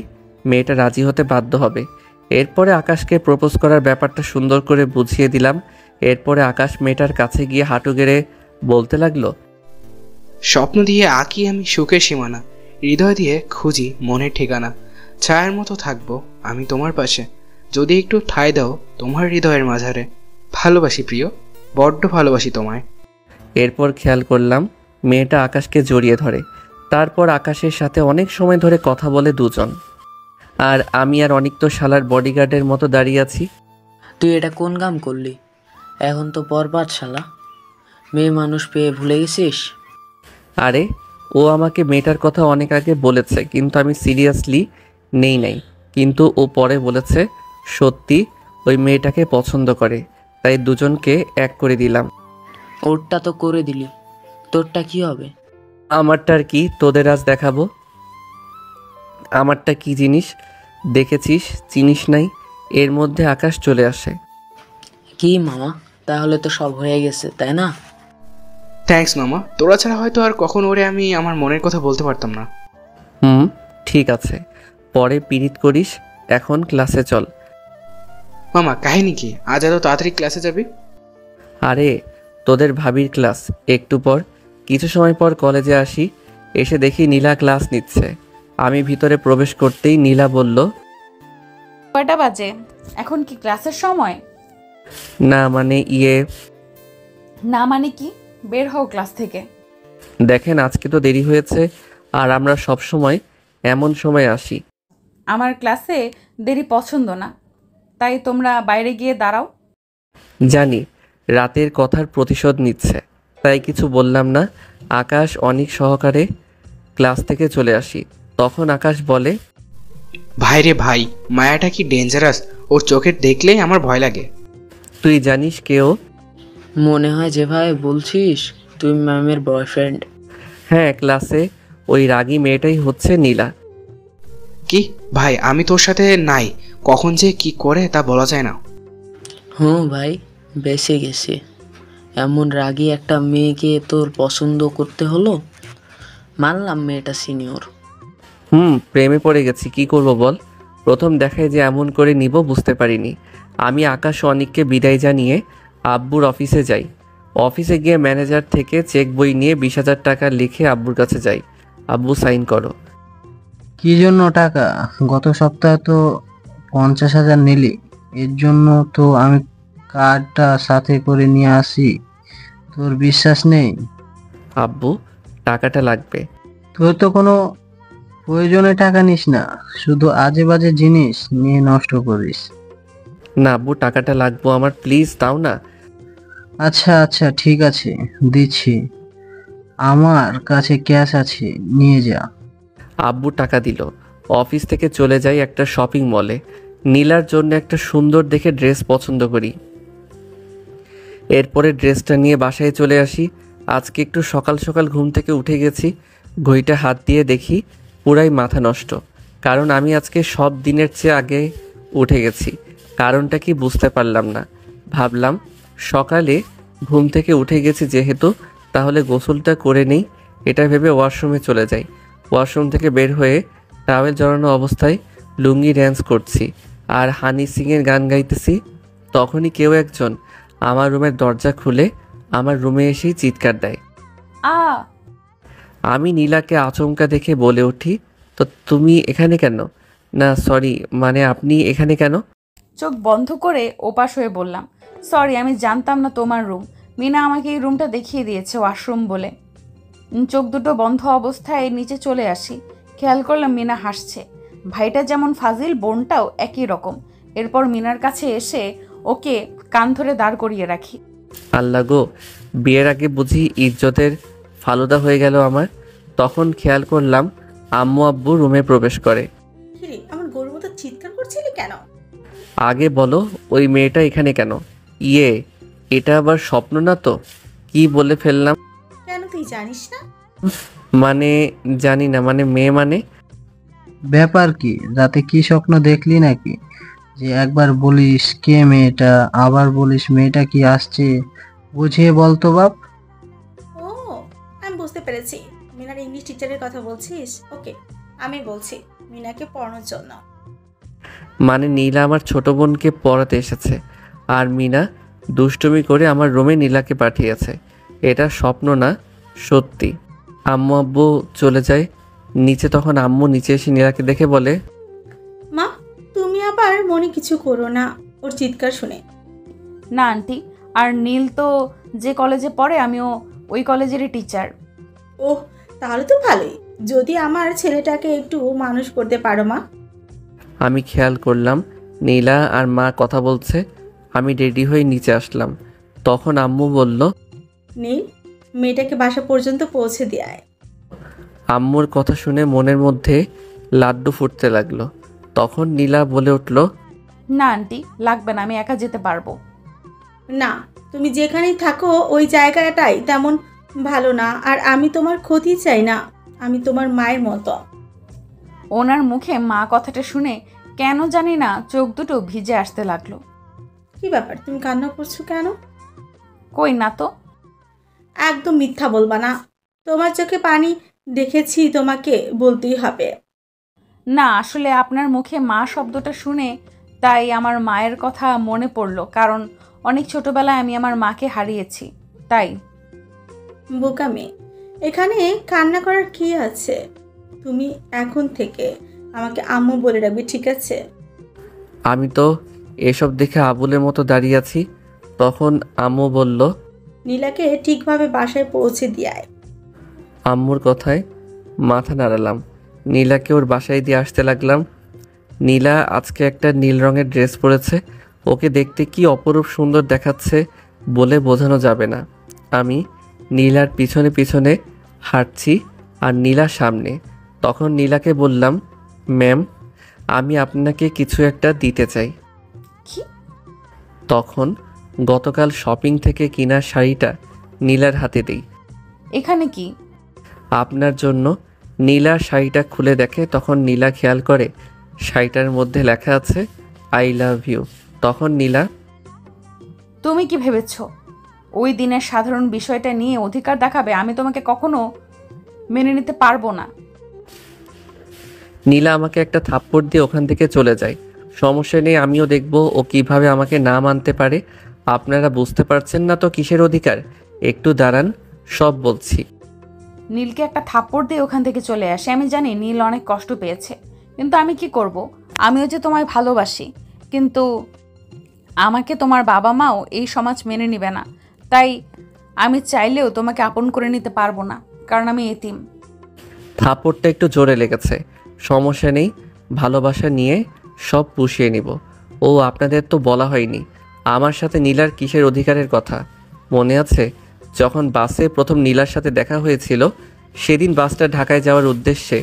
মেয়েটা রাজি হতে বাধ্য হবে। এরপরে আকাশকে প্রপোজ করার ব্যাপারটা সুন্দর করে বুঝিয়ে দিলাম। এরপরে আকাশ মেয়েটার কাছে গিয়ে হাঁটু গেড়ে বলতে লাগলো, স্বপ্ন দিয়ে আঁকি আমি সুখের সীমানা, হৃদয় দিয়ে খুঁজি মনের ঠিকানা, ছায়ার মতো থাকবো আমি তোমার পাশে, যদি একটু ঠাঁই দাও তোমার হৃদয়ের মাঝারে। ভালোবাসি প্রিয়, বড্ড ভালোবাসি তোমায়। এরপর খেয়াল করলাম মেয়েটা আকাশকে জড়িয়ে ধরে। তারপর আকাশের সাথে অনেক সময় ধরে কথা বলে দুজন। আর আমি আর অনেক তো শালার বডিগার্ডের মতো দাঁড়িয়ে আছি। তুই এটা কোন কাম করলি? এখন তো বরবাদ শালা। মেয়ে মানুষ পেয়ে ভুলে গেছিস? আরে ও আমাকে মেয়েটার কথা অনেক আগে বলেছে, কিন্তু আমি সিরিয়াসলি নেই নাই। কিন্তু ও পরে বলেছে সত্যি ওই মেয়েটাকে পছন্দ করে, তাই দুজনকে এক করে দিলাম। ওরটা তো করে দিলি, তোরটা কি হবে? আমারটার কি তোদের আজ দেখাবো। আমারটা কি জিনিস দেখেছিস, চিনিস নাই? এর মধ্যে আকাশ চলে আসে। কি মামা, তাহলে তো সব হয়ে গেছে তাই না? থ্যাঙ্কস মামা, তোরা ছাড়া হয়তো আর কখন ওরে আমি আমার মনের কথা বলতে পারতাম না। ঠিক আছে, পরে পিরিত করিস, এখন ক্লাসে চল। মামা কাহিনী কি, আজ এত তাড়াতাড়ি ক্লাসে যাবি? আরে তোদের ভাবির ক্লাস একটু পর। কিছু সময় পর কলেজে আসি, এসে দেখি নীলা ক্লাস নিচ্ছে। আমি ভিতরে প্রবেশ করতেই নীলা বলল, কয়টা বাজে? এখন কি ক্লাসের সময়? না মানে না মানে কি? বের হও ক্লাস থেকে। দেখেন আজকে তো দেরি হয়েছে, আর আমরা সব সময় এমন সময় আসি। আমার ক্লাসে দেরি পছন্দ না, তাই তোমরা বাইরে গিয়ে দাঁড়াও। জানি রাতের কথার প্রতিশোধ নিচ্ছে, তাই কিছু বললাম না। আকাশ অনেক সহকারে ক্লাস থেকে চলে আসি। তখন আকাশ বলে, ভাই রে ভাই, মায়াটা কি ডেঞ্জারাস, ওর চোখের দেখলেই আমার ভয় লাগে। তুই জানিস কেউ? মনে হয় যেভাবে বলছিস তুই ম্যামের বয়ফ্রেন্ড। হ্যাঁ, ক্লাসে ওই রাগী মেয়েটাই হচ্ছে নীলা। কি ভাই, আমি তোর সাথে নাই, কখন যে কি করে তা বলা যায় না। হুম ভাই, বেঁচে গেছে। এমন রাগী একটা মেয়েকে তোর পছন্দ করতে হলো। মানলাম মেয়েটা সিনিয়র। প্রেমে পড়ে গেছি, কি করব বল। প্রথম দেখায় যে এমন করে নিব বুঝতে পারিনি। আমি আকাশ অনিককে বিদায় জানিয়ে আব্বুর অফিসে যাই। অফিসে গিয়ে ম্যানেজার থেকে চেক বই নিয়ে 20,000 টাকা লিখে আব্বুর কাছে যাই। আব্বু সাইন করো। কি জন্য টাকা? গত সপ্তাহে তো 50,000 নিলি। এর জন্য তো আমি কার্ডটা সাথে করে নিয়ে আসি। তোর বিশ্বাস নেই? আব্বু টাকাটা লাগবে। তোর তো কোনো প্রয়োজনে টাকা নিস না, শুধু আজে বাজে জিনিস নিয়ে নষ্ট করিস। না আব্বু, টাকাটা লাগবো আমার, প্লিজ দাও না। আচ্ছা আচ্ছা ঠিক আছে, দিচ্ছি। আমার কাছে ক্যাশ আছে, নিয়ে যা। আব্বু টাকা দিল। অফিস থেকে চলে যাই একটা শপিং মলে। নীলার জন্য একটা সুন্দর দেখে ড্রেস পছন্দ করি। এরপরে ড্রেসটা নিয়ে বাসায় চলে আসি। আজকে একটু সকাল সকাল ঘুম থেকে উঠে গেছি। ঘড়িটা হাত দিয়ে দেখি পুরাই মাথা নষ্ট, কারণ আমি আজকে সব দিনের চেয়ে আগে উঠে গেছি। কারণটা কি বুঝতে পারলাম না। ভাবলাম সকালে ঘুম থেকে উঠে গেছি যেহেতু, তাহলে গোসলটা করে নেই। এটা ভেবে ওয়াশরুমে চলে যাই। ওয়াশরুম থেকে বের হয়ে টাওয়েল জড়ানো অবস্থায় লুঙ্গি ড্যান্স করছি আর হানি সিংয়ের গান গাইতেছি। তখনই কেউ একজন আমার রুমের দরজা খুলে আমার রুমে এসেই চিৎকার দেয়। আ আমি নীলাকে আচমকা দেখে বলে উঠি, তো তুমি এখানে কেন? না সরি, মানে আপনি এখানে কেন? চোখ বন্ধ করে ওপাশ হয়ে বললাম, সরি, আমি জানতাম না তোমার রুম। মিনা আমাকে এই রুমটা দেখিয়ে দিয়েছে ওয়াশরুম বলে। চোখ দুটো বন্ধ অবস্থায় নিচে চলে আসি। খেয়াল করলাম মিনা হাসছে। ভাইটা যেমন ফাজিল, বোনটাও একই রকম। এরপর মিনার কাছে এসে ওকে কান ধরে দাঁড় করিয়ে রাখি। আল্লাহ গো, বিয়ের আগে বুঝি ইজ্জতের ফালুদা হয়ে গেল আমার। তখন খেয়াল করলাম আম্মু আব্বু রুমে প্রবেশ করে। কিরে, আমার গরুর মতো চিৎকার করছিলি কেন? আগে বলো ওই মেয়েটা এখানে কেন? এটা আবার স্বপ্ন না তো? কি বলে ফেললাম। কেন, তুই জানিস না? মানে জানি না, মানে মেয়ে মানে। ব্যাপার কি, রাতে কি স্বপ্ন দেখলি নাকি? যে একবার বলিস কে মেয়েটা, আবার বলিস মেয়েটা কি আসছে, বুঝিয়ে বলতো বাপ। ও, আমি বুঝতে পেরেছি, মিনার ইংলিশ টিচারের কথা বলছিস। ওকে, আমি বলছি মিনাকে পড়ানোর জন্য। মানে নীলা আমার ছোট বোনকে পড়াতে এসেছে, আর মিনা দুষ্টুমি করে আমার রুমে নীলাকে পাঠিয়েছে। এটা স্বপ্ন না, সত্যি। আম্মু আব্বু চলে যায় নিচে। তখন আম্মু নিচে এসে নীলাকে দেখে বলে, আবার মনে কিছু করো না ওর চিৎকার শুনে। না আন্টি, আর নীল তো যে কলেজে পড়ে আমিও ওই কলেজেরই টিচার। ওহ, তাহলে তো ভালোই। যদি আমার ছেলেটাকে একটু মানুষ করতে পারো মা। আমি খেয়াল করলাম নীলা আর মা কথা বলছে। আমি রেডি হয়ে নিচে আসলাম। তখন আম্মু বলল, নীল, মেয়েটাকে বাসা পর্যন্ত পৌঁছে দিয়ে আয়। আম্মুর কথা শুনে মনের মধ্যে লাড্ডু ফুটতে লাগলো। তখন নীলা বলে উঠল, না আন্টি, লাগবে না, আমি একা যেতে পারবো। না, তুমি যেখানেই থাকো ওই জায়গাটাই তেমন ভালো না, আর আমি তোমার ক্ষতি চাই না। আমি তোমার মায়ের মতো। ওনার মুখে মা কথাটা শুনে কেন জানি না চোখ দুটো ভিজে আসতে লাগলো। কি ব্যাপার, তুমি কান্না করছো কেন? কই না তো। একদম মিথ্যা বলবা না। তোমার চোখে পানি দেখেছি, তোমাকে বলতেই হবে। না, আসলে আপনার মুখে মা শব্দটা শুনে তাই আমার মায়ের কথা মনে পড়লো, কারণ অনেক ছোটবেলায় আমি আমার মাকে হারিয়েছি, তাই। বোকা মেয়ে, এখানে কান্না করার কি আছে? তুমি এখন থেকে আমাকে আম্মু বলে রাখবে, ঠিক আছে? আমি তো এসব দেখে আবুলের মতো দাঁড়িয়ে আছি। তখন আম্মু বলল, নীলাকে ঠিকভাবে বাসায় পৌঁছে দিয়ে আয়। আম্মুর কথায় মাথা নাড়ালাম। নীলাকে ওর বাসায় দিয়ে আসতে লাগলাম। নীলা আজকে একটা নীল রঙের ড্রেস পরেছে। ওকে দেখতে কি অপরূপ সুন্দর দেখাচ্ছে বলে বোঝানো যাবে না। আমি নীলার পিছনে পিছনে হাঁটছি আর নীলার সামনে। তখন নীলাকে বললাম, ম্যাম, আমি আপনাকে কিছু একটা দিতে চাই। কি? তখন গতকাল শপিং থেকে কিনা শাড়িটা নীলার হাতে দিই। এখানে কি? আপনার জন্য। নীলা শাড়িটা খুলে দেখে। তখন নীলা খেয়াল করে শাড়িটার মধ্যে লেখা আছে আই লাভ ইউ। তখন নীলা, তুমি কি ভেবেছ ওই দিনের সাধারণ বিষয়টা নিয়ে অধিকার দেখাবে? আমি তোমাকে কখনো মেনে নিতে পারবো না। নীলা আমাকে একটা থাপ্পড় দিয়ে ওখান থেকে চলে যায়। সমস্যা নেই, আমিও দেখব ও কিভাবে আমাকে না মানতে পারে। আপনারা বুঝতে পারছেন না তো কিসের অধিকার? একটু দাঁড়ান, সব বলছি। নীলকে একটা থাপ্পড় দিয়ে ওখান থেকে চলে আসে। আমি জানি নীল অনেক কষ্ট পেয়েছে, কিন্তু আমি কি করব? আমিও যে তোমায় ভালোবাসি, কিন্তু আমাকে তোমার বাবা মাও এই সমাজ মেনে নেবে না। তাই আমি চাইলেও তোমাকে আপন করে নিতে পারবো না, কারণ আমি এতিম। থাপ্পড়টা একটু জোরে লেগেছে। সমস্যা নেই, ভালোবাসা নিয়ে সব পুষিয়ে নিব। ও আপনাদের তো বলা হয়নি আমার সাথে নীলার কিসের অধিকারের কথা। মনে আছে যখন বাসে প্রথম নীলার সাথে দেখা হয়েছিল? সেদিন বাসটা ঢাকায় যাওয়ার উদ্দেশ্যে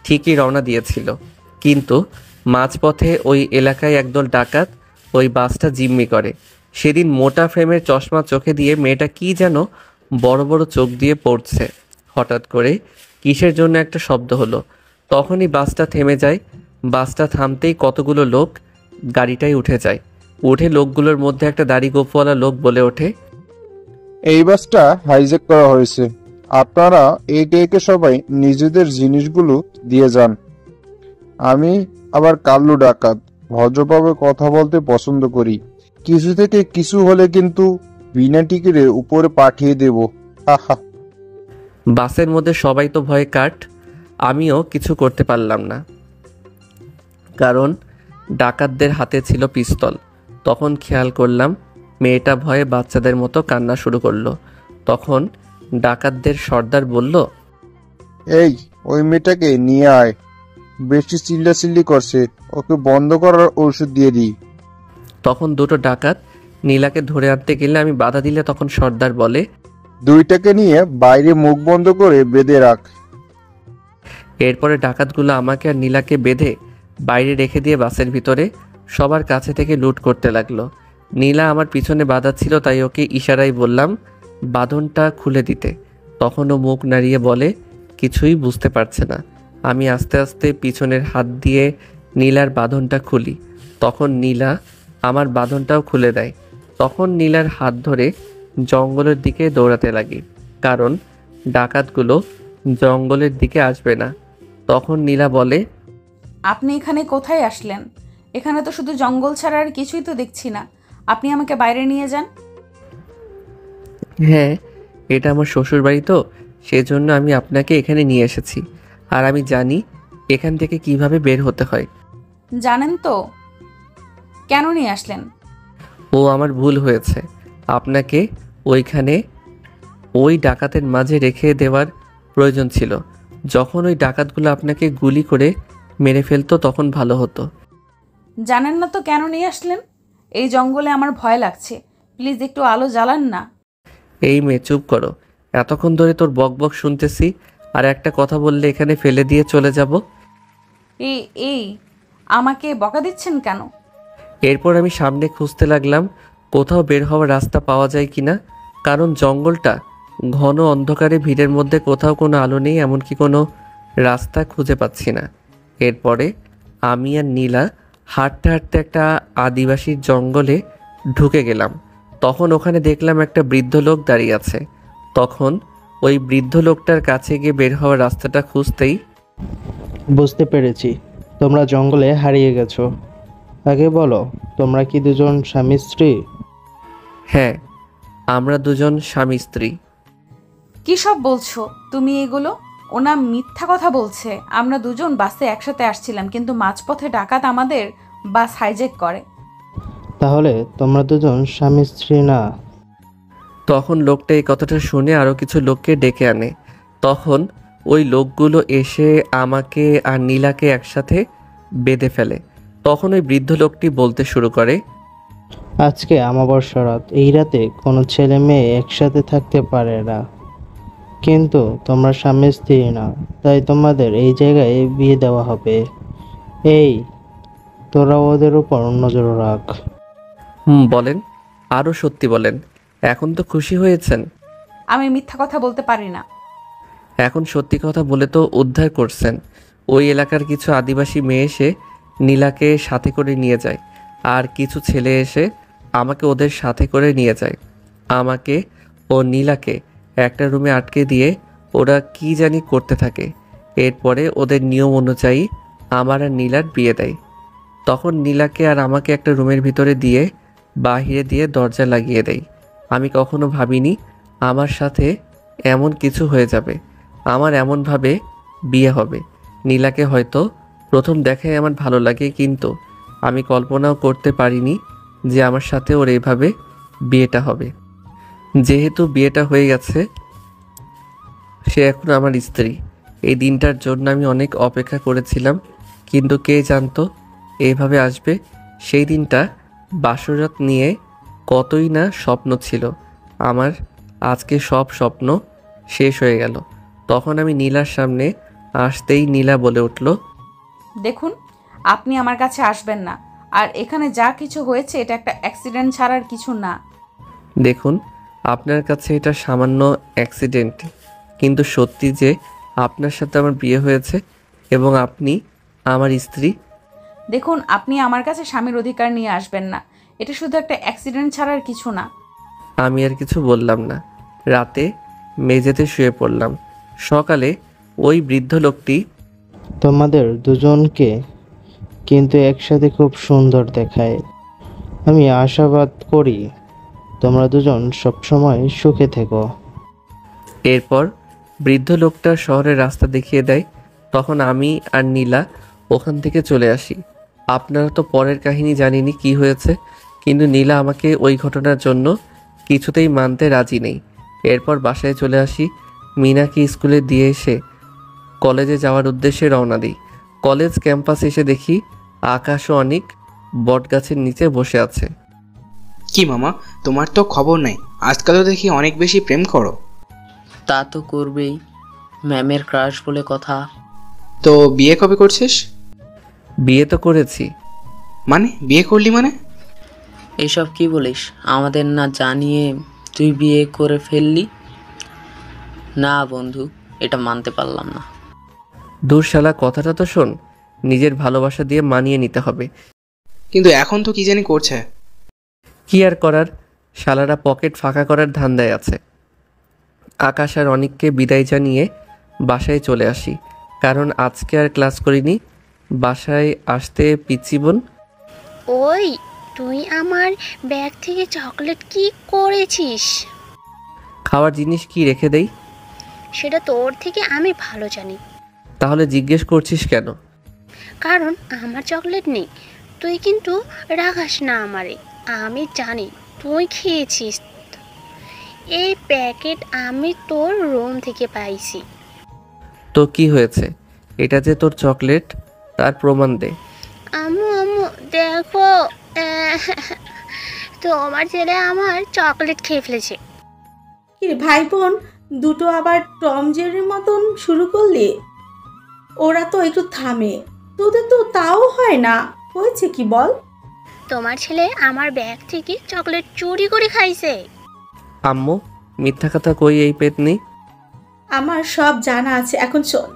ঠিকই রওনা দিয়েছিল, কিন্তু মাঝপথে ওই এলাকায় একদল ডাকাত ওই বাসটা জিম্মি করে। সেদিন মোটা ফ্রেমের চশমা চোখে দিয়ে মেয়েটা কি যেন বড় বড় চোখ দিয়ে পড়ছে। হঠাৎ করে কিসের জন্য একটা শব্দ হলো। তখনই বাসটা থেমে যায়। বাসটা থামতেই কতগুলো লোক গাড়িটায় উঠে যায়। উঠে লোকগুলোর মধ্যে একটা দাড়ি গোঁফওয়ালা লোক বলে ওঠে, এই বাসটা হাইজ্যাক করা হয়েছে। আপনারা একে একে সবাই নিজেদের জিনিসগুলো দিয়ে যান। আমি আবার কাল্লু ডাকাত, ভদ্রভাবে কথা বলতে পছন্দ করি। কিছু থেকে কিছু হলে কিন্তু বিনা টিকিটে উপরে পাঠিয়ে দেব। হাহা। বাসের মধ্যে সবাই তো ভয়ে কাট। আমিও কিছু করতে পারলাম না, কারণ ডাকাতদের হাতে ছিল পিস্তল। তখন খেয়াল করলাম মেয়েটা ভয়ে বাচ্চাদের মতো কান্না শুরু করলো। তখন ডাকাতদের সর্দার বলল, এই, ওই মেয়েটাকে নিয়ে আয়। বেশি চিল্লাচিল্লি করছে, ওকে বন্ধ করার ঔষধ দিয়ে দিই। তখন দুটো ডাকাত নীলাকে ধরে আনতে গেলে আমি বাধা দিলে তখন সর্দার বলে, দুইটাকে নিয়ে বাইরে মুখ বন্ধ করে বেঁধে রাখ। এরপরে ডাকাতগুলো আমাকে আর নীলাকে বেঁধে বাইরে রেখে দিয়ে বাসের ভিতরে সবার কাছে থেকে লুট করতে লাগলো। নীলা আমার পিছনে বাধা ছিল, তাই ওকে ইশারায় বললাম বাঁধনটা খুলে দিতে। তখন ও মুখ নাড়িয়ে বলে কিছুই বুঝতে পারছে না। আমি আস্তে আস্তে পিছনের হাত দিয়ে নীলার বাঁধনটা খুলি। তখন নীলা আমার বাঁধনটাও খুলে দেয়। তখন নীলার হাত ধরে জঙ্গলের দিকে দৌড়াতে লাগি, কারণ ডাকাতগুলো জঙ্গলের দিকে আসবে না। তখন নীলা বলে, আপনি এখানে কোথায় আসলেন? এখানে তো শুধু জঙ্গল ছাড়া আর কিছুই তো দেখছি না। আপনি আমাকে বাইরে নিয়ে যান। হ্যাঁ, এটা আমার শ্বশুর বাড়ি, তো সেজন্য আমি আপনাকে এখানে নিয়ে এসেছি। আর আমি জানি এখান থেকে কিভাবে বের হতে হয়। জানেন তো? কেন নিয়ে আসলেন? ও আমার ভুল হয়েছে, আপনাকে ওইখানে ওই ডাকাতের মাঝে রেখে দেওয়ার প্রয়োজন ছিল। যখন ওই ডাকাতগুলো আপনাকে গুলি করে মেরে ফেলতো তখন ভালো হতো। জানেন না তো কেন নিয়ে আসলেন? এই জঙ্গলে আমার ভয় লাগছে, প্লিজ একটু আলো জ্বালান না। এই মেয়ে চুপ করো, এতক্ষণ ধরে তোর বক বক শুনতেছি, আর একটা কথা বললে এখানে ফেলে দিয়ে চলে যাব। এই আমাকে বকা দিচ্ছেন কেন? এরপর আমি সামনে খুঁজতে লাগলাম কোথাও বের হওয়ার রাস্তা পাওয়া যায় কিনা, কারণ জঙ্গলটা ঘন অন্ধকারে, ভিড়ের মধ্যে কোথাও কোনো আলো নেই, এমনকি কোনো রাস্তা খুঁজে পাচ্ছি না। এরপরে আমি আর নীলা হাঁটতে হাঁটতে একটা আদিবাসীর জঙ্গলে ঢুকে গেলাম। তখন ওখানে দেখলাম একটা বৃদ্ধ লোক দাঁড়িয়ে আছে। তখন ওই বৃদ্ধ লোকটার কাছে গিয়ে বের হওয়ার রাস্তাটা খুঁজতেই বুঝতে পেরেছি, তোমরা জঙ্গলে হারিয়ে গেছো। আগে বলো, তোমরা কি দুজন স্বামী স্ত্রী? হ্যাঁ, আমরা দুজন স্বামী স্ত্রী। কী সব বলছো তুমি এগুলো? ওনা মিথ্যা কথা বলছে। আমরা দুজন বাসে একসাথে আসছিলাম, কিন্তু মাঝপথে ডাকাত আমাদের বাস হাইজ্যাক করে। তাহলে তোমরা দুজন স্বামী স্ত্রী না? তখন লোকটা এই কথাটা শুনে আরও কিছু লোককে ডেকে আনে। তখন ওই লোকগুলো এসে আমাকে আর নীলাকে একসাথে বেঁধে ফেলে। তখন ওই বৃদ্ধ লোকটি বলতে শুরু করে, আজকে অমাবস্যা রাত, এই রাতে কোনো ছেলে মেয়ে একসাথে থাকতে পারে না, কিন্তু তোমরা স্বামী স্ত্রী না, তাই তোমাদের এই জায়গায় বিয়ে দেওয়া হবে। এই, তোরা ওদের উপর নজর রাখ। বলেন, আরও সত্যি বলেন। এখন তো খুশি হয়েছেন। আমি মিথ্যা কথা বলতে পারি না। এখন সত্যি কথা বলে তো উদ্ধার করছেন। ওই এলাকার কিছু আদিবাসী মেয়ে এসে নীলাকে সাথে করে নিয়ে যায়, আর কিছু ছেলে এসে আমাকে ওদের সাথে করে নিয়ে যায়। আমাকে ও নীলাকে একটা রুমে আটকে দিয়ে ওরা কি জানি করতে থাকে। এরপরে ওদের নিয়ম অনুযায়ী আমার আর নীলার বিয়ে দেয়। তখন নীলাকে আর আমাকে একটা রুমের ভিতরে দিয়ে বাহিরে দিয়ে দরজা লাগিয়ে দেয়। আমি কখনো ভাবিনি আমার সাথে এমন কিছু হয়ে যাবে, আমার এমনভাবে বিয়ে হবে। নীলাকে হয়তো প্রথম দেখায় আমার ভালো লাগে, কিন্তু আমি কল্পনাও করতে পারিনি যে আমার সাথে ওর এইভাবে বিয়েটা হবে। যেহেতু বিয়েটা হয়ে গেছে, সে এখন আমার স্ত্রী। এই দিনটার জন্য আমি অনেক অপেক্ষা করেছিলাম, কিন্তু কে জানতো এইভাবে আসবে। সেই দিনটা বাসরাত নিয়ে কতই না স্বপ্ন ছিল আমার। আজকে সব স্বপ্ন শেষ হয়ে গেল। তখন আমি নীলার সামনে আসতেই নীলা বলে উঠল, দেখুন, আপনি আমার কাছে আসবেন না। আর এখানে যা কিছু হয়েছে এটা একটা অ্যাক্সিডেন্ট ছাড়ার কিছু না। দেখুন, আপনার কাছে এটা সামান্য অ্যাক্সিডেন্ট, কিন্তু সত্যি যে আপনার সাথে আমার বিয়ে হয়েছে এবং আপনি আমার স্ত্রী। দেখুন, আপনি আমার কাছে স্বামীর অধিকার নিয়ে আসবেন না। এটা শুধু একটা অ্যাক্সিডেন্ট ছাড়ার কিছু না। আমি আর কিছু বললাম না। রাতে মেঝেতে শুয়ে পড়লাম। সকালে ওই বৃদ্ধ লোকটি, তোমাদের দুজনকে কিন্তু একসাথে খুব সুন্দর দেখায়। আমি আশাবাদ করি তোমরা দুজন সবসময় সুখে থেকো। এরপর বৃদ্ধ লোকটা শহরের রাস্তা দেখিয়ে দেয়। তখন আমি আর নীলা ওখান থেকে চলে আসি। আপনারা তো পরের কাহিনী জানিনি কি হয়েছে, কিন্তু নীলা আমাকে ওই ঘটনার জন্য কিছুতেই মানতে রাজি নেই। এরপর বাসায় চলে আসি। মিনাকে স্কুলে দিয়ে এসে কলেজে যাওয়ার উদ্দেশ্যে রওনা দিই। কলেজ ক্যাম্পাস এসে দেখি আকাশ ও অনিক বটগাছের নিচে বসে আছে। কি মামা, তোমার তো খবর নাই, আজকাল তো দেখি অনেক বেশি প্রেম করো। তা তো করবেই, ম্যামের ক্রাশ বলে কথা। তো বিয়ে কবে করছিস? বিয়ে তো করেছি। মানে বিয়ে করলি মানে? এসব কি বলিস? আমাদের না জানিয়ে তুই বিয়ে করে ফেললি? না বন্ধু, এটা মানতে পারলাম না। দূর শালা, কথাটা তো শোন। নিজের ভালোবাসা দিয়ে মানিয়ে নিতে হবে। কিন্তু এখন তো কি জানি করছে। কি আর করার, শালারা পকেট ফাঁকা করার ধান্দায় আছে। আকাশ আর অনিককে বিদায় জানিয়ে বাসায় চলে আসি, কারণ আজকে আর ক্লাস করিনি। বাসায় আসতে পিচ্চি বোন, ওই, তুই আমার ব্যাগ থেকে চকলেট কি করেছিস? খাওয়ার জিনিস কি রেখে দেই? সেটা তোর থেকে আমি ভালো জানি। তাহলে জিজ্ঞেস করছিস কেন? কারণ আমার চকলেট নেই, তুই কিন্তু রাখাস না আমারে, আমি জানি তুই খেয়েছিস। এই প্যাকেট আমি তোর রুম থেকে পাইছি। তো কি হয়েছে? এটা যে তোর চকলেট, তার প্রমাণ দে। আম্মু আম্মু দেখো, তোমার ছেলে আমার চকলেট খেয়ে ফেলেছে। কিরে ভাই বোন দুটো আবার টম জেরির মতন শুরু করলি? ওরা তো একটু থামে, তোদের তো তাও হয় না। হয়েছে কি বল? তোমার ছেলে আমার ব্যাগ থেকে চকলেট চুরি করে খাইছে। আম্মু, মিথ্যা কথা কই এই পেতনি? আমার সব জানা আছে। এখন শোন,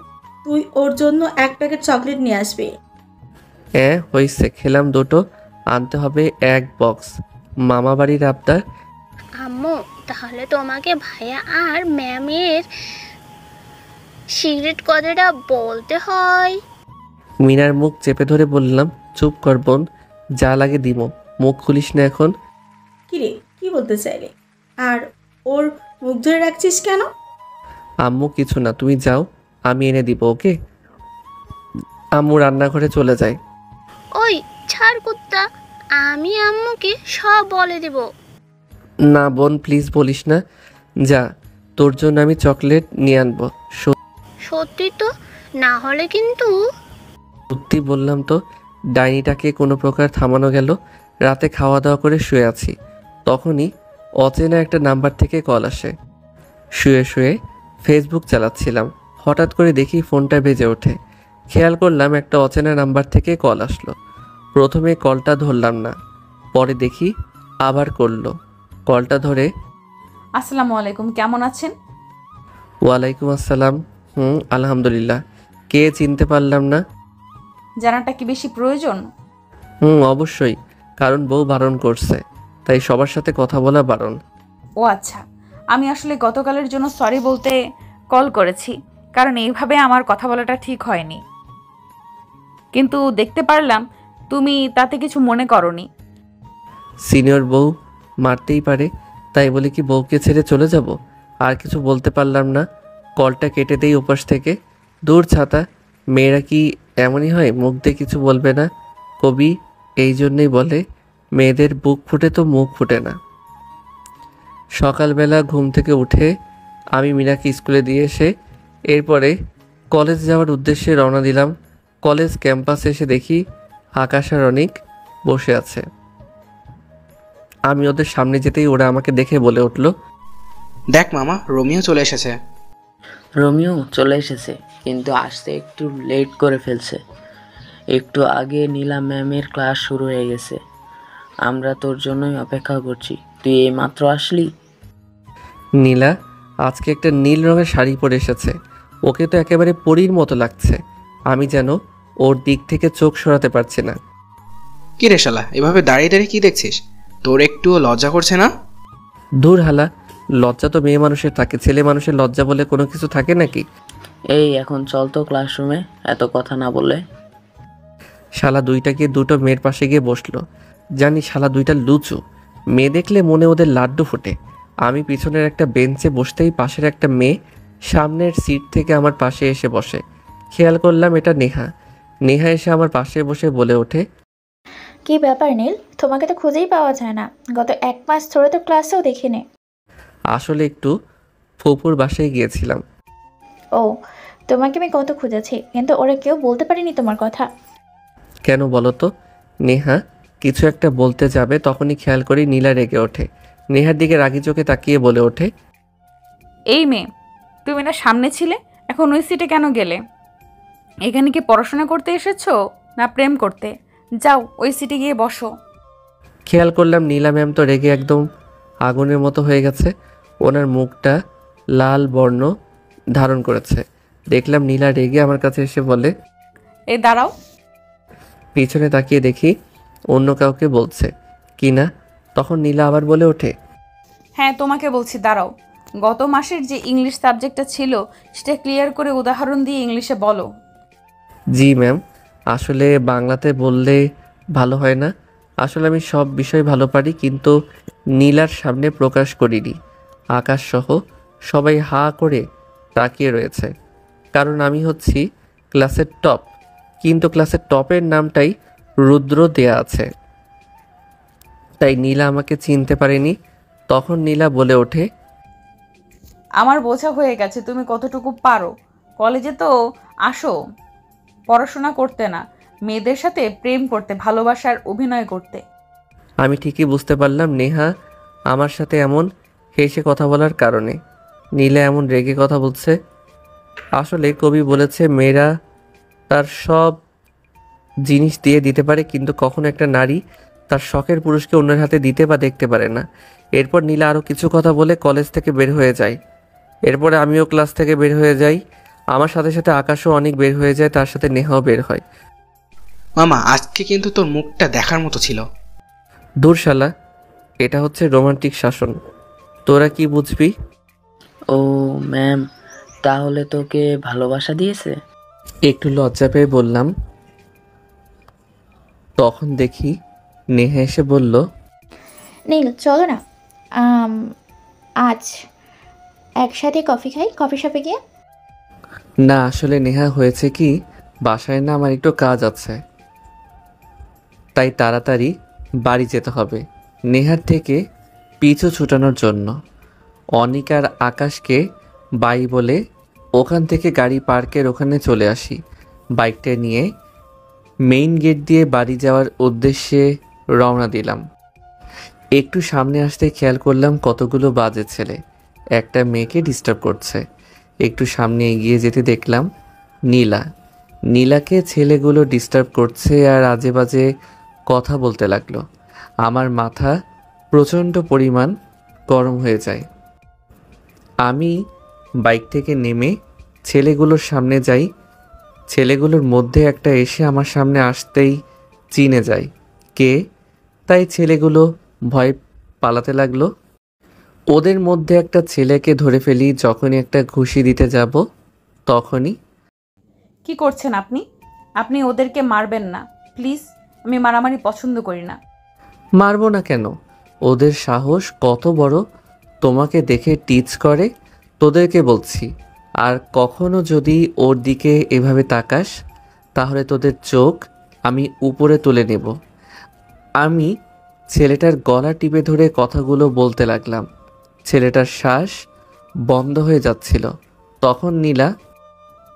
তুই ওর জন্য এক প্যাকেট চকলেট নিয়ে আসবি। হয়েছে, খেলাম দুটো, আনতে হবে এক বক্স। মামা বাড়ির আবদার। আম্মু তাহলে তোমাকে ভাইয়া আর ম্যামের সিগারেট কথাটা বলতে হয়। মিনার মুখ চেপে ধরে বললাম, চুপ কর বোন, যা লাগে দিমো, মুখ খুলিস না এখন। কিরে কি বলতে চাইলে? আর ওর মুখ ধরে রাখছিস কেন? আম্মু কিছু না, তুমি যাও, আমি এনে দিব, ওকে? আম্মু রান্নাঘরে চলে যায়। ওই ছাড় কুত্তা, আমি আম্মুকে সব বলে দেব। না বোন, প্লিজ বলিস না, যা, তোর জন্য আমি চকলেট নিয়ে আনবো। সত্যি তো, না হলে কিন্তু। সত্যি বললাম তো। ডাইনিটাকে কোনো প্রকার থামানো গেল। রাতে খাওয়া দাওয়া করে শুয়ে আছি, তখনই অচেনা একটা নাম্বার থেকে কল আসে। শুয়ে শুয়ে ফেসবুক চালাচ্ছিলাম, হঠাৎ করে দেখি ফোনটা বেজে ওঠে। খেয়াল করলাম একটা অচেনা নাম্বার থেকে কল আসলো। প্রথমে কলটা ধরলাম না, পরে দেখি আবার করলো। কলটা ধরে, আসসালামু আলাইকুম, কেমন আছেন? ওয়ালাইকুম আসসালাম। আলহামদুলিল্লাহ। কে চিনতে পারলাম না। জানাটা কি বেশি প্রয়োজন? অবশ্যই, কারণ বউ বারণ করছে, তাই সবার সাথে কথা বলা বারণ। ও আচ্ছা, আমি আসলে গতকালের জন্য সরি বলতে কল করেছি, কারণ এইভাবে আমার কথা বলাটা ঠিক হয়নি। কিন্তু দেখতে পারলাম তুমি তাতে কিছু মনে করনি। সিনিয়র বউ মারতেই পারে, তাই বলে কি বউকে ছেড়ে চলে যাব? আর কিছু বলতে পারলাম না। কলটা কেটে দেই ওপাশ থেকে। দূর ছাতা, মেয়েরা কি এমনই হয়, মুখ দিয়ে কিছু বলবে না? কবি এই জন্যেই বলে, মেয়েদের বুক ফুটে তো মুখ ফুটে না। সকালবেলা ঘুম থেকে উঠে আমি মিনাকে স্কুলে দিয়ে এসে এরপরে কলেজ যাওয়ার উদ্দেশ্যে রওনা দিলাম। কলেজ ক্যাম্পাসে এসে দেখি আকাশ আর অনিক বসে আছে। আমি ওদের সামনে যেতেই ওরা আমাকে দেখে বলে উঠল, দেখ মামা, রোমিও চলে এসেছে। রোমিও চলে এসেছে, কিন্তু আসতে একটু লেট করে ফেলছে। একটু আগে নীলা ম্যামের ক্লাস শুরু হয়ে গেছে। আমরা তোর জন্যই অপেক্ষা করছি, তুই এইমাত্র আসলি। নীলা আজকে একটা নীল রঙের শাড়ি পরে এসেছে, ওকে তো একেবারে পরীর মতো লাগছে। আমি যেন ওর দিক থেকে চোখ সরাতে পারছি না। কি রে শালা, এভাবে দাঁড়িয়ে দাঁড়িয়ে কি দেখছিস? তোর একটুও লজ্জা করছে না? দূর হালা, লজ্জা তো মেয়ে মানুষের থাকে, ছেলে মানুষের লজ্জা বলে কোনো কিছু থাকে নাকি? এই এখন চল তো ক্লাসরুমে, এত কথা না বলে। শালা দুইটা গিয়ে দুটো মেয়ের পাশে গিয়ে বসলো। জানি শালা দুইটা লুচু, মেয়ে দেখলে মনে ওদের লাড্ডু ফোটে। আমি পিছনের একটা বেঞ্চে বসতেই পাশের একটা মেয়ে সামনের সিট থেকে আমার পাশে এসে বসে। খেয়াল করলাম এটা নেহা। নেহা এসে আমার পাশে বসে বলে ওঠে, কি ব্যাপার নীল, তোমাকে তো খুঁজেই পাওয়া যায় না, গত 1 মাস ধরে তো ক্লাসেও দেখিনি। আসলে একটু ফুপুর বাসায় গিয়েছিলাম। ও, তোমাকে আমি কত খুঁজেছি, কিন্তু ওরা কেউ বলতে পারেনি তোমার কথা। কেন বলো তো? নেহা কিছু একটা বলতে যাবে, তখনই খেয়াল করি নীলা রেগে ওঠে। নেহার দিকে রাগি চোখে তাকিয়ে বলে ওঠে, এই মেয়ে, তুমি না সামনে ছিলে, এখন ওই সিটে কেন গেলে? এখানে কি পড়াশোনা করতে এসেছো না প্রেম করতে? যাও ওই সিটে গিয়ে বসো। খেয়াল করলাম নীলা ম্যাম তো রেগে একদম আগুনের মতো হয়ে গেছে। ওনার মুখটা লাল বর্ণ ধারণ করেছে। দেখলাম নীলা রেগে আমার কাছে এসে বলে, এই দাঁড়াও। পিছনে তাকিয়ে দেখি অন্য কাউকে বলছে কি না। তখন নীলা আবার বলে ওঠে, হ্যাঁ তোমাকে বলছি, দাঁড়াও। গত মাসের যে ইংলিশ সাবজেক্টটা ছিল সেটা ক্লিয়ার করে উদাহরণ দিয়ে ইংলিশে বলো। জি ম্যাম, আসলে বাংলাতে বললে ভালো হয় না। আসলে আমি সব বিষয় ভালো পারি, কিন্তু নীলার সামনে প্রকাশ করিনি। আকাশ সহ সবাই হা করে তাকিয়ে রয়েছে, কারণ আমি হচ্ছি ক্লাসের টপ। কিন্তু ক্লাসের টপের নামটাই রুদ্র দেয়া আছে। তাই নীলা আমাকে চিনতে পারেনি। তখন নীলা বলে ওঠে, আমার বোঝা হয়ে গেছে তুমি কতটুকু পারো। কলেজে তো আসো পড়াশোনা করতে না, মেয়েদের সাথে প্রেম করতে, ভালোবাসার অভিনয় করতে। আমি ঠিকই বুঝতে পারলাম নেহা আমার সাথে এমন হেসে কথা বলার কারণে। নীলা এমন রেগে কথা বলছে। আসলে কবি বলেছে মেয়েরা তার সব জিনিস দিয়ে দিতে পারে, কিন্তু কখনো একটা নারী তার শখের পুরুষকে অন্যের হাতে দিতে বা দেখতে পারে না। এরপর নীলা আরও কিছু কথা বলে কলেজ থেকে বের হয়ে যায়। এরপরে আমিও ক্লাস থেকে বের হয়ে যাই। আমার সাথে সাথে আকাশও অনেক বের হয়ে যায়, তার সাথে নেহাও বের হয়। মামা, আজকে কিন্তু তোর মুখটা দেখার মতো ছিল। দূর শালা, এটা হচ্ছে রোমান্টিক শাসন, তোরা কি বুঝবি? ও ম্যাম, তাহলে তোকে ভালোবাসা দিয়েছে? একটু লজ্জা পেয়ে বললাম। তখন দেখি নেহা এসে বলল, নীল চলো না, আজ একসাথে কফি খাই, কফি শপে গিয়ে। না আসলে নেহা হয়েছে কি, বাসায় না আমার একটু কাজ আছে, তাই তাড়াতাড়ি বাড়ি যেতে হবে নেহার থেকে পিছু ছুটানোর জন্য। অনিক আর আকাশকে বাই বলে ওখান থেকে গাড়ি পার্কের ওখানে চলে আসি। বাইকটা নিয়ে মেইন গেট দিয়ে বাড়ি যাওয়ার উদ্দেশ্যে রওনা দিলাম। একটু সামনে আসতে খেয়াল করলাম কতগুলো বাজে ছেলে একটা মেয়েকে ডিস্টার্ব করছে। একটু সামনে এগিয়ে যেতে দেখলাম নীলাকে ছেলেগুলো ডিস্টার্ব করছে আর আজে বাজে কথা বলতে লাগলো। আমার মাথা প্রচণ্ড পরিমাণ গরম হয়ে যায়। আমি বাইক থেকে নেমে ছেলেগুলোর সামনে যাই। ছেলেগুলোর মধ্যে একটা এসে আমার সামনে আসতেই চিনে যায় কে, তাই ছেলেগুলো ভয় পালাতে লাগলো। ওদের মধ্যে একটা ছেলেকে ধরে ফেলি। যখনই একটা ঘুষি দিতে যাব তখনই, কি করছেন আপনি? আপনি ওদেরকে মারবেন না প্লিজ, আমি মারামারি পছন্দ করি না। মারবো না কেন? ওদের সাহস কত বড় তোমাকে দেখে টিচ করে, তোদেরকে বলছি। আর কখনো যদি ওর দিকে এভাবে তাকাস তাহলে তোদের চোখ আমি উপরে তুলে নেব। আমি ছেলেটার গলা টিপে ধরে কথাগুলো বলতে লাগলাম। ছেলেটার শ্বাস বন্ধ হয়ে যাচ্ছিল। তখন নীলা,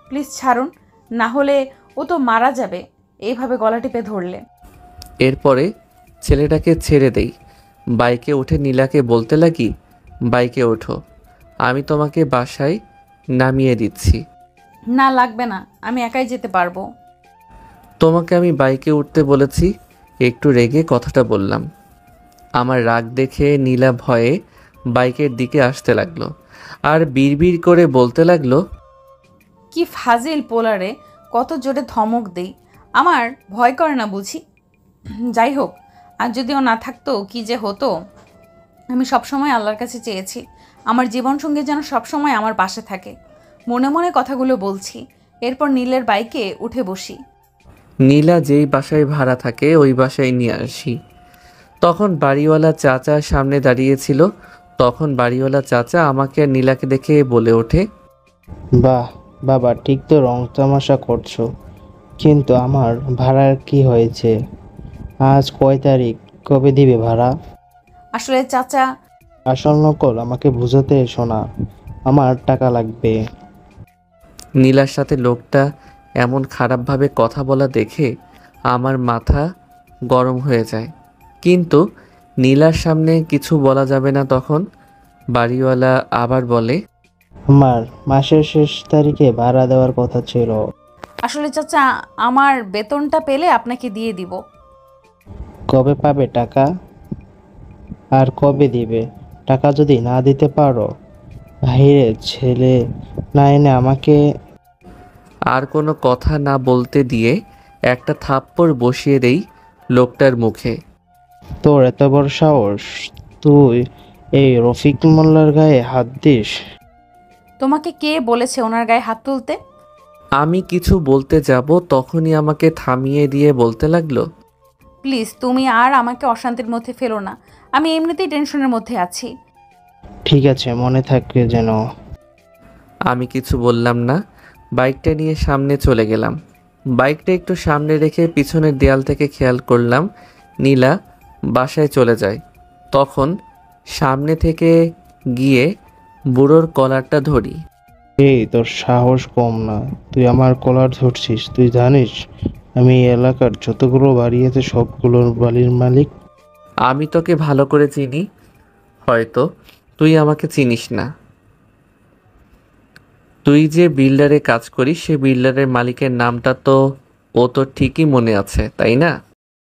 প্লিজ ছাড়ুন, না হলে ও তো মারা যাবে এইভাবে গলা টিপে ধরলে। এরপরে ছেলেটাকে ছেড়ে দেই। বাইকে উঠে নীলাকে বলতে লাগি, বাইকে ওঠো, আমি তোমাকে বাসায় নামিয়ে দিচ্ছি। না লাগবে না, আমি একাই যেতে পারবো। তোমাকে আমি বাইকে উঠতে বলেছি। একটু রেগে কথাটা বললাম। আমার রাগ দেখে নীলা ভয়ে বাইকের দিকে আসতে লাগলো আর বিড়বিড় করে বলতে লাগলো, কি ফাজিল পোলারে কত জোরে ধমক দেই, আমার ভয় করে না বুঝি। যাই হোক, আর যদিও না থাকতো কি যে হতো। আমি সবসময় আল্লাহর কাছে চেয়েছি আমার জীবনসঙ্গী যেন সবসময় আমার পাশে থাকে। মনে মনে কথাগুলো বলছি। এরপর নীলের বাইকে উঠে বসি। নীলা যেই বাসায় ভাড়া থাকে ওই বাসায় নিয়ে আসি। তখন বাড়িওয়ালা চাচা সামনে দাঁড়িয়েছিল। তখন বাড়িওয়ালা চাচা আমাকে আর নীলাকে দেখে বলে ওঠে, বাহ বাবা, ঠিক তো রং তামাশা করছো, কিন্তু আমার ভাড়ার কি হয়েছে? আজ কয় তারিখ? কবে দিবে ভাড়া? আসলে চাচা, আসল নকল আমাকে বুঝাতে এসো না, আমার টাকা লাগবে। নীলার সাথে লোকটা এমন খারাপভাবে কথা বলা দেখে আমার মাথা গরম হয়ে যায়, কিন্তু নীলার সামনে কিছু বলা যাবে না। তখন বাড়িওয়ালা আবার বলে, আমার মাসের শেষ তারিখে ভাড়া দেওয়ার কথা ছিল। আসলে চাচা আমার বেতনটা পেলে আপনাকে দিয়ে দিব। কবে পাবে টাকা? আর কবে দিবে? টাকা যদি না দিতে পারো, বাইরে ছেলে না এনে আমাকে। আর কোনো কথা না বলতে দিয়ে একটা থাপ্পড় বসিয়ে দেই লোকটার মুখে। তোর এত বড় সাহস, তুই এই রফিক মোল্লার গায়ে হাত দিস? তোমাকে কে বলেছে ওনার গায়ে হাত তুলতে? আমি কিছু বলতে যাব তখনই আমাকে থামিয়ে দিয়ে বলতে লাগলো, প্লিজ তুমি আর আমাকে অশান্তির মধ্যে ফেলো না, আমি এমনিতেই টেনশনের মধ্যে আছি। ঠিক আছে, মনে থাকবে যেন। আমি কিছু বললাম না। বাইকটা নিয়ে সামনে চলে গেলাম। বাইকটা একটু সামনে রেখে পিছনের দেয়াল থেকে খেয়াল করলাম নীলা বাসায় চলে যায়। তখন সামনে থেকে গিয়ে বুড়োর কলারটা ধরি। এই তোর সাহস কম না, তুই আমার কলার ধরছিস? তুই জানিস আমি এই এলাকার যতগুলো বাড়ি আছে সবগুলোর বাড়ির মালিক। আমি তোকে ভালো করে চিনি, হয়তো তুই আমাকে চিনিস না। তুই যে বিল্ডারে কাজ করিস সে বিল্ডারের মালিকের নামটা তো ও তো ঠিকই মনে আছে, তাই না?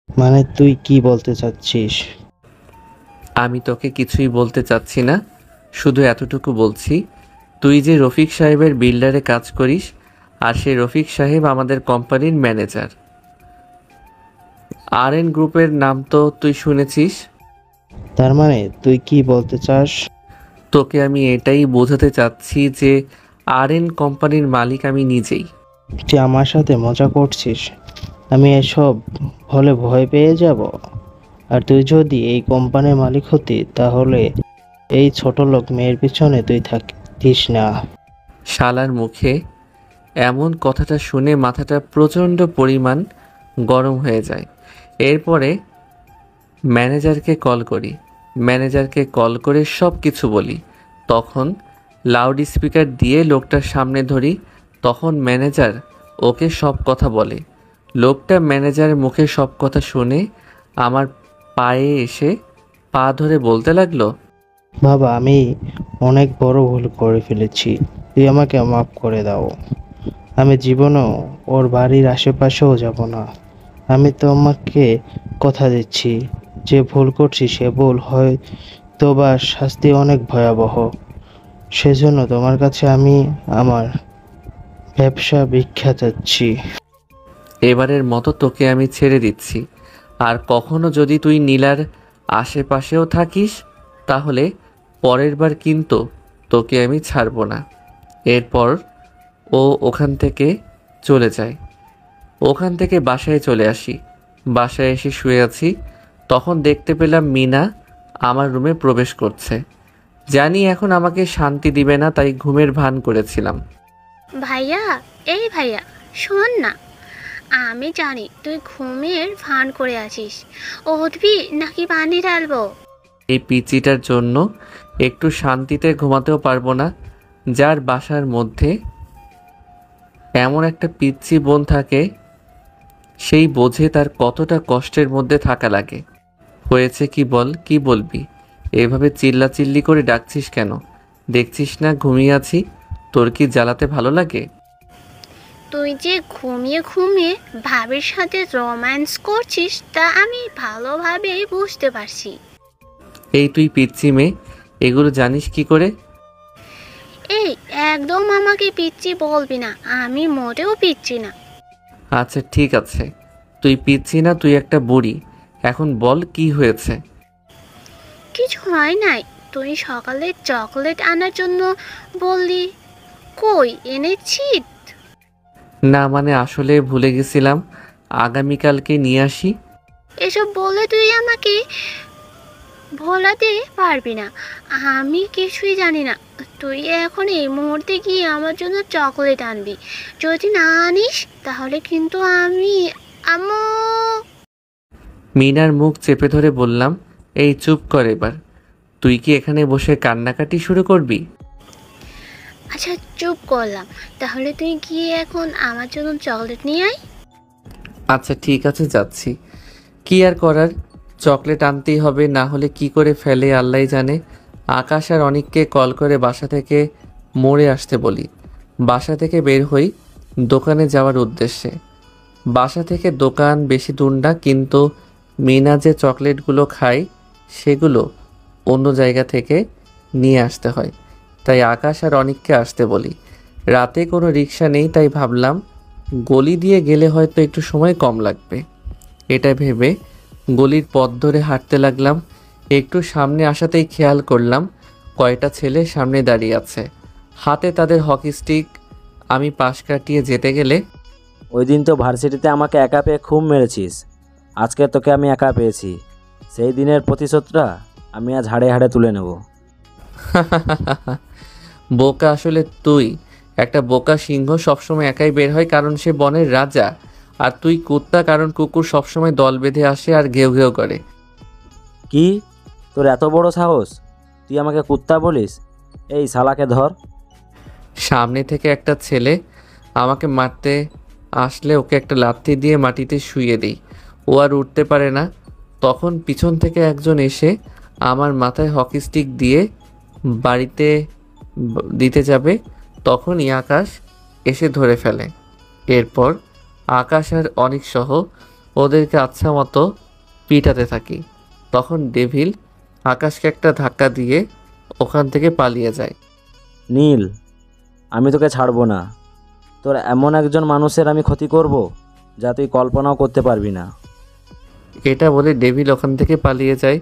মানে তুই কি বলতে চাচ্ছিস? আমি তোকে কিছুই বলতে চাচ্ছি না, শুধু এতটুকু বলছি, তুই যে রফিক সাহেবের বিল্ডারে কাজ করিস আর সেই রফিক সাহেব আমাদের কোম্পানির ম্যানেজার। RN গ্রুপের নাম তো তুই শুনেছিস। তার মানে তুই কি বলতে চাস? তোকে আমি এটাই বোঝাতে চাচ্ছি যে RN কোম্পানির মালিক আমি নিজেই। তুই আমার সাথে মজা করছিস? আমি এসব হলে ভয় পেয়ে যাব। আর তুই যদি এই কোম্পানির মালিক হতি তাহলে এই ছোট লোক মেয়ের পিছনে তুই থাকতিস না। শালার মুখে এমন কথাটা শুনে মাথাটা প্রচণ্ড পরিমাণ গরম হয়ে যায়। এরপরে ম্যানেজারকে কল করি, ম্যানেজারকে কল করে সব কিছু বলি। তখন লাউড স্পিকার দিয়ে লোকটার সামনে ধরি, তখন ম্যানেজার ওকে সব কথা বলে। লোকটা ম্যানেজারের মুখে সব কথা শুনে আমার পায়ে এসে পা ধরে বলতে লাগলো, বাবা আমি অনেক বড় ভুল করে ফেলেছি, তুই আমাকে মাফ করে দাও। আমি জীবনেও ওর বাড়ির আশেপাশেও যাব না। আমি তোমাকে কথা দিচ্ছি, যে ভুল করছি সে ভুল হয়তো বা শাস্তি অনেক ভয়াবহ। সেজন্য তোমার কাছে আমি আমার ব্যবসা ভিক্ষা চাচ্ছি। এবারের মতো তোকে আমি ছেড়ে দিচ্ছি, আর কখনো যদি তুই নীলার আশেপাশেও থাকিস তাহলে পরের বার কিন্তু তোকে আমি ছাড়বো না। এরপর ও ওখান থেকে চলে যায়। ওখান থেকে বাসায় চলে আসি। বাসায় এসে শুয়ে আছি, তখন দেখতে পেলাম মিনা আমার রুমে প্রবেশ করছে। জানি এখন আমাকে শান্তি দিবে না, তাই ঘুমের ভান করেছিলাম। ভাইয়া, এই ভাইয়া শোন না, আমি জানি তুই ঘুমের ভান করে আছিস। উঠবি নাকি পানি ঢালবো? এই পিচিটার জন্য একটু শান্তিতে ঘুমাতেও পারবো না। যার বাসার মধ্যে এমন একটা পিচ্চি বোন থাকে সেই বোঝে তার কতটা কষ্টের মধ্যে থাকা লাগে। হয়েছে কি বল, কি বলবি? এভাবে চিল্লাচিল্লি করে ডাকছিস কেন? দেখছিস না ঘুমিয়ে আছি? তোর কি জ্বালাতে ভালো লাগে? তুই যে ঘুমিয়ে ঘুমিয়ে ভাবির সাথে রোম্যান্স করছিস তা আমি ভালোভাবেই বুঝতে পারছি। এই তুই পিচ্চি মেয়ে, এগুলো জানিস কি করে? এই একদম আমাকে পিচ্চি বলবি না, আমি মোটেও পিচ্চি না। আচ্ছা ঠিক আছে, তুই পিচ্ছি না, তুই একটা বুড়ি। এখন বল কি হয়েছে? কিছু হয় নাই, তুই সকালে চকলেট আনার জন্য বললি, কই এনেছি? না মানে আসলে ভুলে গেছিলাম, আগামীকালকে নিয়ে আসি। এসব বলে তুই আমাকে ভোলাতে পারবি না, আমি কিছুই জানি না। তুই এখন এই মুহূর্তে গিয়ে আমার জন্য চকলেট আনবি, যদি না আনিস তাহলে কিন্তু আমি আম্মু। মিনার মুখ চেপে ধরে বললাম, এই চুপ কর এবার। তুই কি এখানে বসে কান্নাকাটি শুরু করবি? আচ্ছা চুপ করলাম, তাহলে তুই গিয়ে এখন আমার জন্য চকলেট নিয়ে আয়। আচ্ছা ঠিক আছে, যাচ্ছি। কি আর করার, চকলেট আনতেই হবে, না হলে কি করে ফেলে আল্লাহ জানে। আকাশ আর অনিককে কল করে বাসা থেকে মোড়ে আসতে বলি। বাসা থেকে বের হই দোকানে যাওয়ার উদ্দেশ্যে। বাসা থেকে দোকান বেশি দূর না, কিন্তু মিনা যে চকলেটগুলো খায় সেগুলো অন্য জায়গা থেকে নিয়ে আসতে হয়, তাই আকাশ আর অনিককে আসতে বলি। রাতে কোনো রিক্সা নেই, তাই ভাবলাম গলি দিয়ে গেলে হয়তো একটু সময় কম লাগবে। এটা ভেবে গলির পথ ধরে হাঁটতে লাগলাম। একটু সামনে আসাতেই খেয়াল করলাম কয়টা ছেলে সামনে দাঁড়িয়ে আছে, হাতে তাদের হকি স্টিক। আমি পাশ কাটিয়ে যেতে গেলে, ওই দিন তো ভার্সিটিতে আমাকে একা পেয়ে খুব মেরেছিস, আজকে তোকে আমি একা পেয়েছি, সেই দিনের প্রতিশোধটা আমি আজ হাড়ে হাড়ে তুলে নেব। বোকা আসলে তুই। একটা বোকা সিংহ সবসময় একাই বের হয়, কারণ সে বনের রাজা। আর তুই কুত্তা, কারণ কুকুর সবসময় দল বেঁধে আসে আর ঘেউ ঘেউ করে। কি, তোর এত বড় সাহস? তুই আমাকে কুত্তা বলিস? এই শালাকে ধর। সামনে থেকে একটা ছেলে আমাকে মারতে আসলে ওকে একটা লাথি দিয়ে মাটিতে শুইয়ে দিই। ও আর উঠতে পারে না। তখন পিছন থেকে একজন এসে আমার মাথায় হকি স্টিক দিয়ে বাড়িতে দিতে যাবে, তখনই আকাশ এসে ধরে ফেলে। এরপর আকাশ আর অনেক সহ ওদেরকে আচ্ছা মতো পিটাতে থাকি। তখন ডেভিল আকাশকে একটা ধাক্কা দিয়ে ওখান থেকে পালিয়ে যায়। নীল, আমি তোকে ছাড়বো না। তোর এমন একজন মানুষের আমি ক্ষতি করব যা তুই কল্পনাও করতে পারবি না। এটা বলে ডেভিল ওখান থেকে পালিয়ে যায়।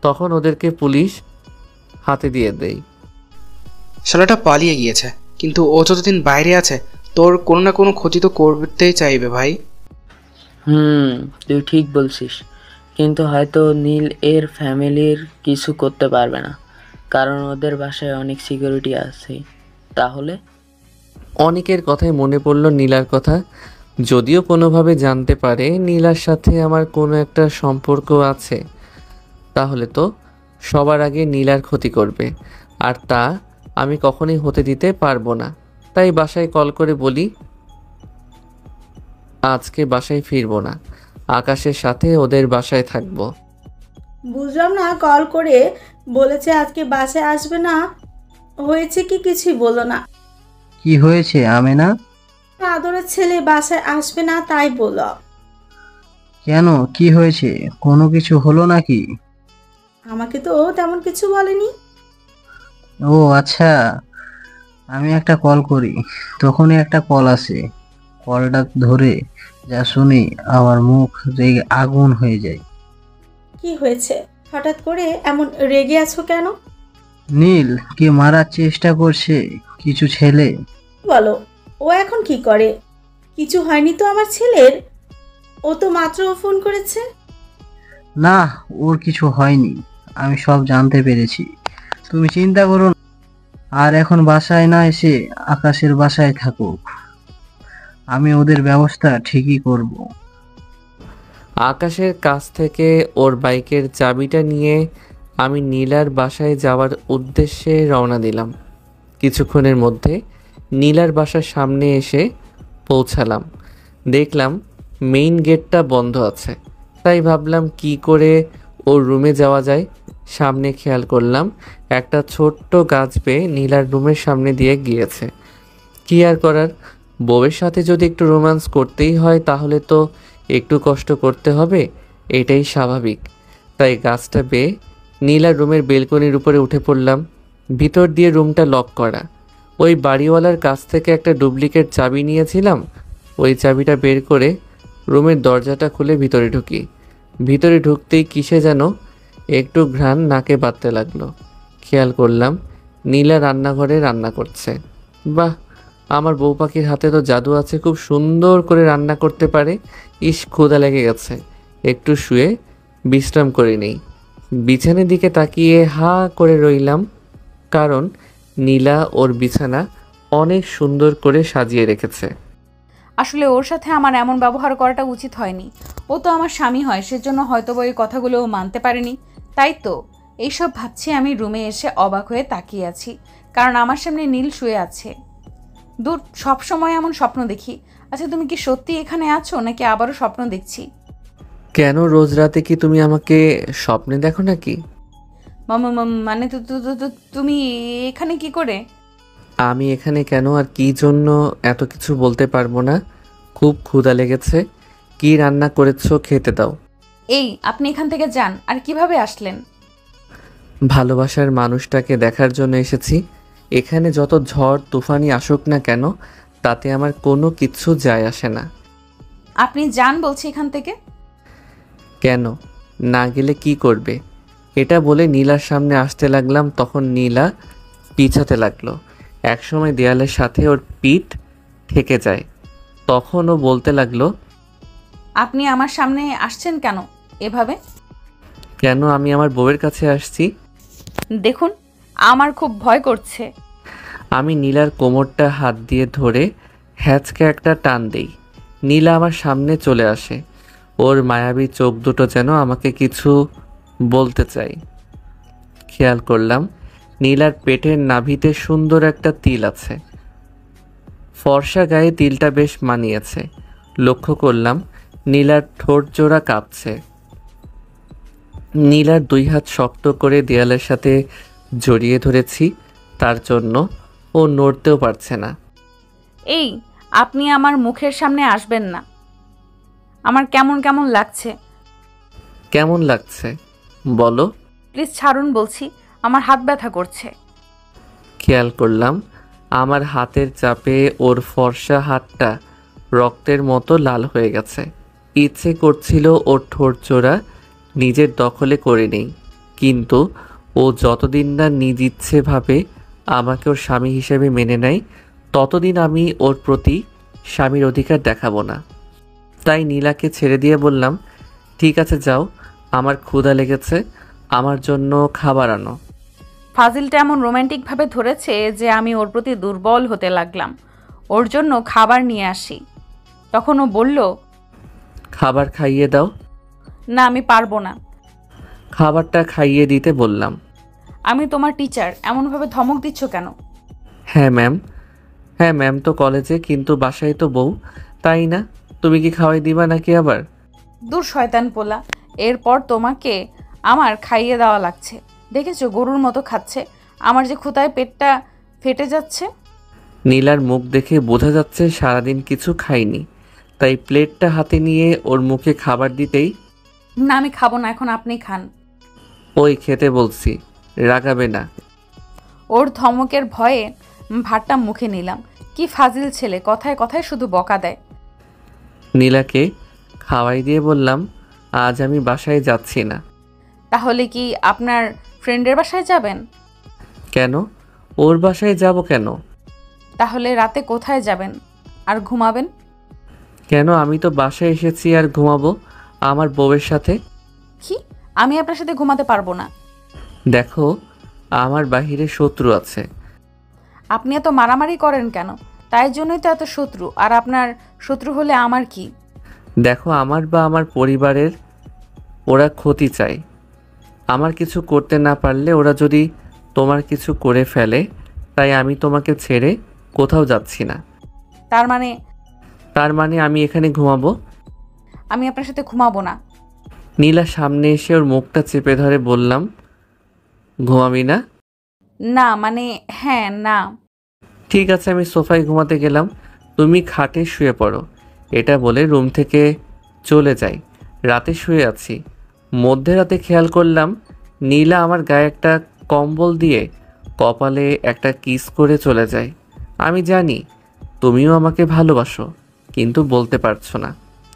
তখন ওদেরকে পুলিশ হাতে দিয়ে দেয়। শালাটা পালিয়ে গিয়েছে, কিন্তু ও যতদিন বাইরে আছে তোর কোনো না কোনো ক্ষতি তো করতেই চাইবে ভাই। তুই ঠিক বলছিস, কিন্তু হয়তো নীল এর ফ্যামিলির কিছু করতে পারবে না, কারণ ওদের বাসায় অনেক সিকিউরিটি আছে। তাহলে অনেকের কথাই মনে পড়ল নীলার কথা। যদিও কোনোভাবে জানতে পারে নীলার সাথে আমার কোনো একটা সম্পর্ক আছে, তাহলে তো সবার আগে নীলার ক্ষতি করবে, আর তা আমি কখনোই হতে দিতে পারবো না। তাই বাসায় কল করে বলি আজকে বাসায় ফিরবো না, আকাশের সাথে ওদের বাসায় থাকবো। বুঝলাম না, কল করে বলেছে আজকে বাসায় আসবে না, হয়েছে কি কিছুই বলো না। কি হয়েছে আমেনা? আদরের ছেলে বাসায় আসবে না তাই বলো। কেন, কি হয়েছে? কোনো কিছু হলো নাকি? আমাকে তো তেমন কিছু বলেনি। ও আচ্ছা, আমি একটা কল করি, তখনই একটা কল আসে। কলটা ধরে যা শুনি আমার মুখ রেগে আগুন হয়ে যায়। কি হয়েছে? হঠাৎ করে এমন রেগে আছো কেন? নীল কে মারার চেষ্টা করছে কিছু ছেলে। বলো, ও এখন কি করে? কিছু হয়নি তো আমার ছেলের? ও তো মাত্র ফোন করেছে। না, ওর কিছু হয়নি, আমি সব জানতে পেরেছি, তুমি চিন্তা করো না। আর এখন বাসায় না এসে আকাশের বাসায় থাকুক, আমি ওদের ব্যবস্থা ঠিকই করব। আকাশের কাছ থেকে ওর বাইকের চাবিটা নিয়ে আমি নীলার বাসায় যাওয়ার উদ্দেশ্যে রওনা দিলাম। কিছুক্ষণের মধ্যে নীলার বাসার সামনে এসে পৌঁছালাম। দেখলাম মেইন গেটটা বন্ধ আছে, তাই ভাবলাম কি করে ওর রুমে যাওয়া যায়। সামনে খেয়াল করলাম একটা ছোট্ট গাছ পেয়ে নীলার রুমের সামনে দিয়ে গিয়েছে। কি আর করার, বউয়ের সাথে যদি একটু রোম্যান্স করতেই হয় তাহলে তো একটু কষ্ট করতে হবে, এটাই স্বাভাবিক। তাই গাছটা বেয়ে নীলার রুমের বেলকনির উপরে উঠে পড়লাম। ভিতর দিয়ে রুমটা লক করা। ওই বাড়িওয়ালার কাছ থেকে একটা ডুপ্লিকেট চাবি নিয়েছিলাম, ওই চাবিটা বের করে রুমের দরজাটা খুলে ভিতরে ঢুকি। ভিতরে ঢুকতেই কিসে যেন একটু ঘ্রাণ নাকে বাঁধতে লাগলো। খেয়াল করলাম নীলা রান্নাঘরে রান্না করছে। বাহ, আমার বউ পাখির হাতে তো জাদু আছে, খুব সুন্দর করে রান্না করতে পারে। ইস, ক্ষুধা লেগে গেছে, একটু শুয়ে বিশ্রাম করে নেই। বিছানার দিকে তাকিয়ে হা করে রইলাম, কারণ নীলা ওর বিছানা অনেক সুন্দর করে সাজিয়ে রেখেছে। আসলে ওর সাথে আমার এমন ব্যবহার করাটা উচিত হয়নি। ও তো আমার স্বামী হয়, সেজন্য হয়তো ওই কথাগুলো ও মানতে পারেনি। তাই তো এইসব ভাবছি আমি রুমে এসে অবাক হয়ে তাকিয়ে আছি, কারণ আমার সামনে নীল শুয়ে আছে। দূর, সবসময় এমন স্বপ্ন দেখি। আচ্ছা, তুমি কি সত্যি এখানে আছো নাকি আবারও স্বপ্ন দেখছি? কেন, রোজ রাতে কি তুমি আমাকে স্বপ্নে দেখো নাকি? মানে তুমি এখানে কি করে? আমি এখানে কেন আর কি জন্য এত কিছু বলতে পারবো না। খুব ক্ষুধা লেগেছে, কি রান্না করেছো খেতে দাও। এই, আপনি এখান থেকে যান। আর কিভাবে আসলেন? ভালোবাসার মানুষটাকে দেখার জন্য এসেছি। এখানে যত ঝড় তুফানি আসুক না কেন, তাতে আমার কোনো কিচ্ছু যায় আসে না। আপনি যান বলছি এখান থেকে। কেন, না গেলে কি করবে? এটা বলে নীলার সামনে আসতে লাগলাম, তখন নীলা পিছাতে লাগলো। একসময় দেয়ালের সাথে ওর পিঠ ঠেকে যায়। তখন ও বলতে লাগলো, আপনি আমার সামনে আসছেন কেন এভাবে? কেন, আমি আমার বউয়ের কাছে আসছি। দেখুন, আমার খুব ভয় করছে। আমি নীলার কোমরটা হাত দিয়ে ধরে হ্যাঁচকে একটা টান দেই। নীলা আমার সামনে চলে আসে। ওর মায়াবী চোখ দুটো যেন আমাকে কিছু বলতে চাই। খেয়াল করলাম নীলার পেটের নাভিতে সুন্দর একটা তিল আছে। ফর্সা গায়ে তিলটা বেশ মানিয়েছে। লক্ষ্য করলাম নীলার ঠোঁট জোড়া কাঁপছে। নীলার 2 হাত শক্ত করে দেয়ালের সাথে জড়িয়ে ধরেছি, তার জন্য ও নড়তেও পারছে না। এই, আপনি আমার মুখের সামনে আসবেন না। আমার কেমন কেমন লাগছে। কেমন লাগছে বলো? প্লিজ ছাড়ুন বলছি, আমার হাত ব্যথা করছে। খেয়াল করলাম আমার হাতের চাপে ওর ফর্সা হাতটা রক্তের মতো লাল হয়ে গেছে। ইচ্ছে করছিল ওর ঠোঁট জোড়া নিজের দখলে করে নেই, কিন্তু ও যতদিন না নিজ ইচ্ছে ভাবে আমাকে ওর স্বামী হিসেবে মেনে নেয়, ততদিন আমি ওর প্রতি স্বামীর অধিকার দেখাবো না। তাই নীলাকে ছেড়ে দিয়ে বললাম, ঠিক আছে যাও, আমার ক্ষুধা লেগেছে, আমার জন্য খাবার আনো। ফাজিলটা এমন রোম্যান্টিকভাবে ধরেছে যে আমি ওর প্রতি দুর্বল হতে লাগলাম। ওর জন্য খাবার নিয়ে আসি। তখন ও বলল, খাবার খাইয়ে দাও। না, আমি পারবো না। খাবারটা খাইয়ে দিতে বললাম। আমি তোমার টিচার, এমনভাবে ধমক দিচ্ছ কেন? হ্যাঁ ম্যাম তো কলেজে, কিন্তু বাসায় তো বউ, তাই না? তুমি কি খাওয়াই দিবা নাকি আবার? দূর শয়তান পোলা, এরপর তোমাকে আমার খাইয়ে দেওয়া লাগছে। দেখেছো গরুর মতো খাচ্ছে। আমার যে ক্ষুধায় পেটটা ফেটে যাচ্ছে। নীলার মুখ দেখে বোঝা যাচ্ছে সারাদিন কিছু খাইনি, তাই প্লেটটা হাতে নিয়ে ওর মুখে খাবার দিতেই, না আমি খাবো না, এখন আপনি খান। ওই খেতে বলছি, রাগাবে না। ওর ধমকের ভয়ে ভাতটা মুখে নিলাম। কি ফাজিল ছেলে, কথায় কথায় শুধু বকা দেয়। নীলাকে খাওয়াই দিয়ে বললাম, আজ আমি বাসায় যাচ্ছি না। তাহলে কি আপনার ফ্রেন্ডের বাসায় যাবেন? কেন? ওর বাসায় যাব কেন? তাহলে রাতে কোথায় যাবেন আর ঘুমাবেন? কেন? আমি তো বাসায় এসেছি আর ঘুমাবো আমার বউয়ের সাথে। কি? আমি আপনার সাথে ঘুমাতে পারবো না। দেখো, আমার বাহিরে শত্রু আছে। আপনি এত মারামারি করেন কেন? তাই জন্যই তো এত শত্রু। আর আপনার শত্রু হলে আমার কি? দেখো, আমার বা আমার পরিবারের ওরা ক্ষতি চায়। আমার কিছু করতে না পারলে ওরা যদি তোমার কিছু করে ফেলে, তাই আমি তোমাকে ছেড়ে কোথাও যাচ্ছি না। তার মানে আমি এখানে ঘুমাবো? আমি আপনার সাথে ঘুমাবো না। নীলা সামনে এসে ওর মুখটা চেপে ধরে বললাম, ঘুমাবি না? না মানে হ্যাঁ, না। ঠিক আছে, আমি সোফায় ঘুমাতে গেলাম, তুমি খাটে শুয়ে পড়ো। এটা বলে রুম থেকে চলে যাই। রাতে শুয়ে আছি, মধ্যরাতে খেয়াল করলাম নীলা আমার গায়ে একটা কম্বল দিয়ে কপালে একটা কিস করে চলে যায়। আমি জানি তুমিও আমাকে ভালোবাসো, কিন্তু বলতে পারছো না।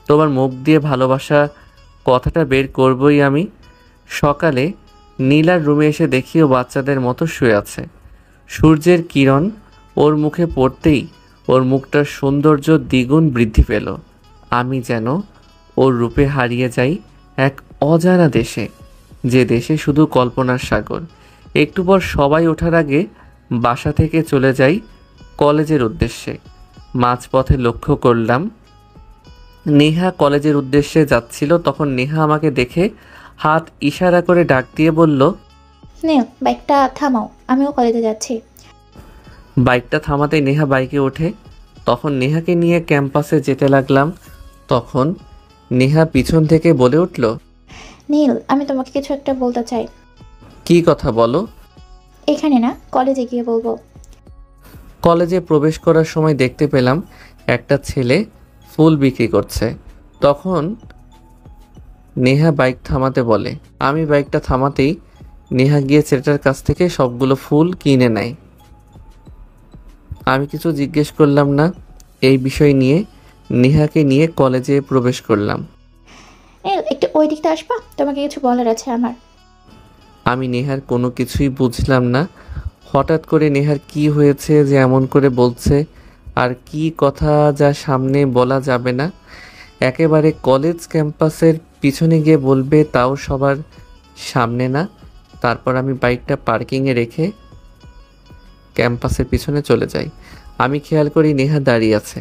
তোমার মুখ দিয়ে ভালোবাসা কথাটা বের করবই আমি। সকালে নীলার রুমে এসে দেখি ও বাচ্চাদের মতো শুয়ে আছে। সূর্যের কিরণ ওর মুখে পড়তেই ওর মুখটার সৌন্দর্য দ্বিগুণ বৃদ্ধি পেল। আমি যেন ওর রূপে হারিয়ে যাই এক অজানা দেশে, যে দেশে শুধু কল্পনার সাগর। একটু পর সবাই ওঠার আগে বাসা থেকে চলে যাই কলেজের উদ্দেশ্যে। মাঝপথে লক্ষ্য করলাম নেহা কলেজের উদ্দেশ্যে যাচ্ছিল। তখন নেহা আমাকে দেখে হাত ইশারা করে ডাক দিয়ে বলল, নীল, বাইকটা থামাও, আমিও কলেজে যাচ্ছি। বাইকটা থামাতে নেহা বাইকে ওঠে। তখন নেহাকে নিয়ে ক্যাম্পাসে যেতে লাগলাম। তখন নেহা পিছন থেকে বলে উঠল, নীল, আমি তোমাকে কিছু একটা বলতে চাই। কি কথা বলো? এখানে না, কলেজে গিয়ে বলবো। কলেজে প্রবেশ করার সময় দেখতে পেলাম একটা ছেলে ফুল বিক্রি করছে। তখন নেহা বাইক থামাতে বলে। আমি বাইকটা থামাতেই নেহা গিয়ে ছেলেটার কাছ থেকে সবগুলো ফুল কিনে নেয়। আমি কিছু জিজ্ঞেস করলাম না। এই বিষয় নিয়ে নেহাকে নিয়ে কলেজে প্রবেশ করলাম। নীল, একটু ওই দিকটা আসবা, তোমাকে কিছু বলার আছে আমার। আমি নেহার কোনো কিছুই বুঝলাম না। হঠাৎ করে নেহার কি হয়েছে যে এমন করে বলছে, আর কি কথা যা সামনে বলা যাবে না। একেবারে কলেজ ক্যাম্পাসের পিছনে গিয়ে বলবে, তাও সবার সামনে না। তারপর আমি বাইকটা পার্কিংয়ে রেখে ক্যাম্পাসের পিছনে চলে যাই। আমি খেয়াল করি নেহা দাঁড়িয়ে আছে।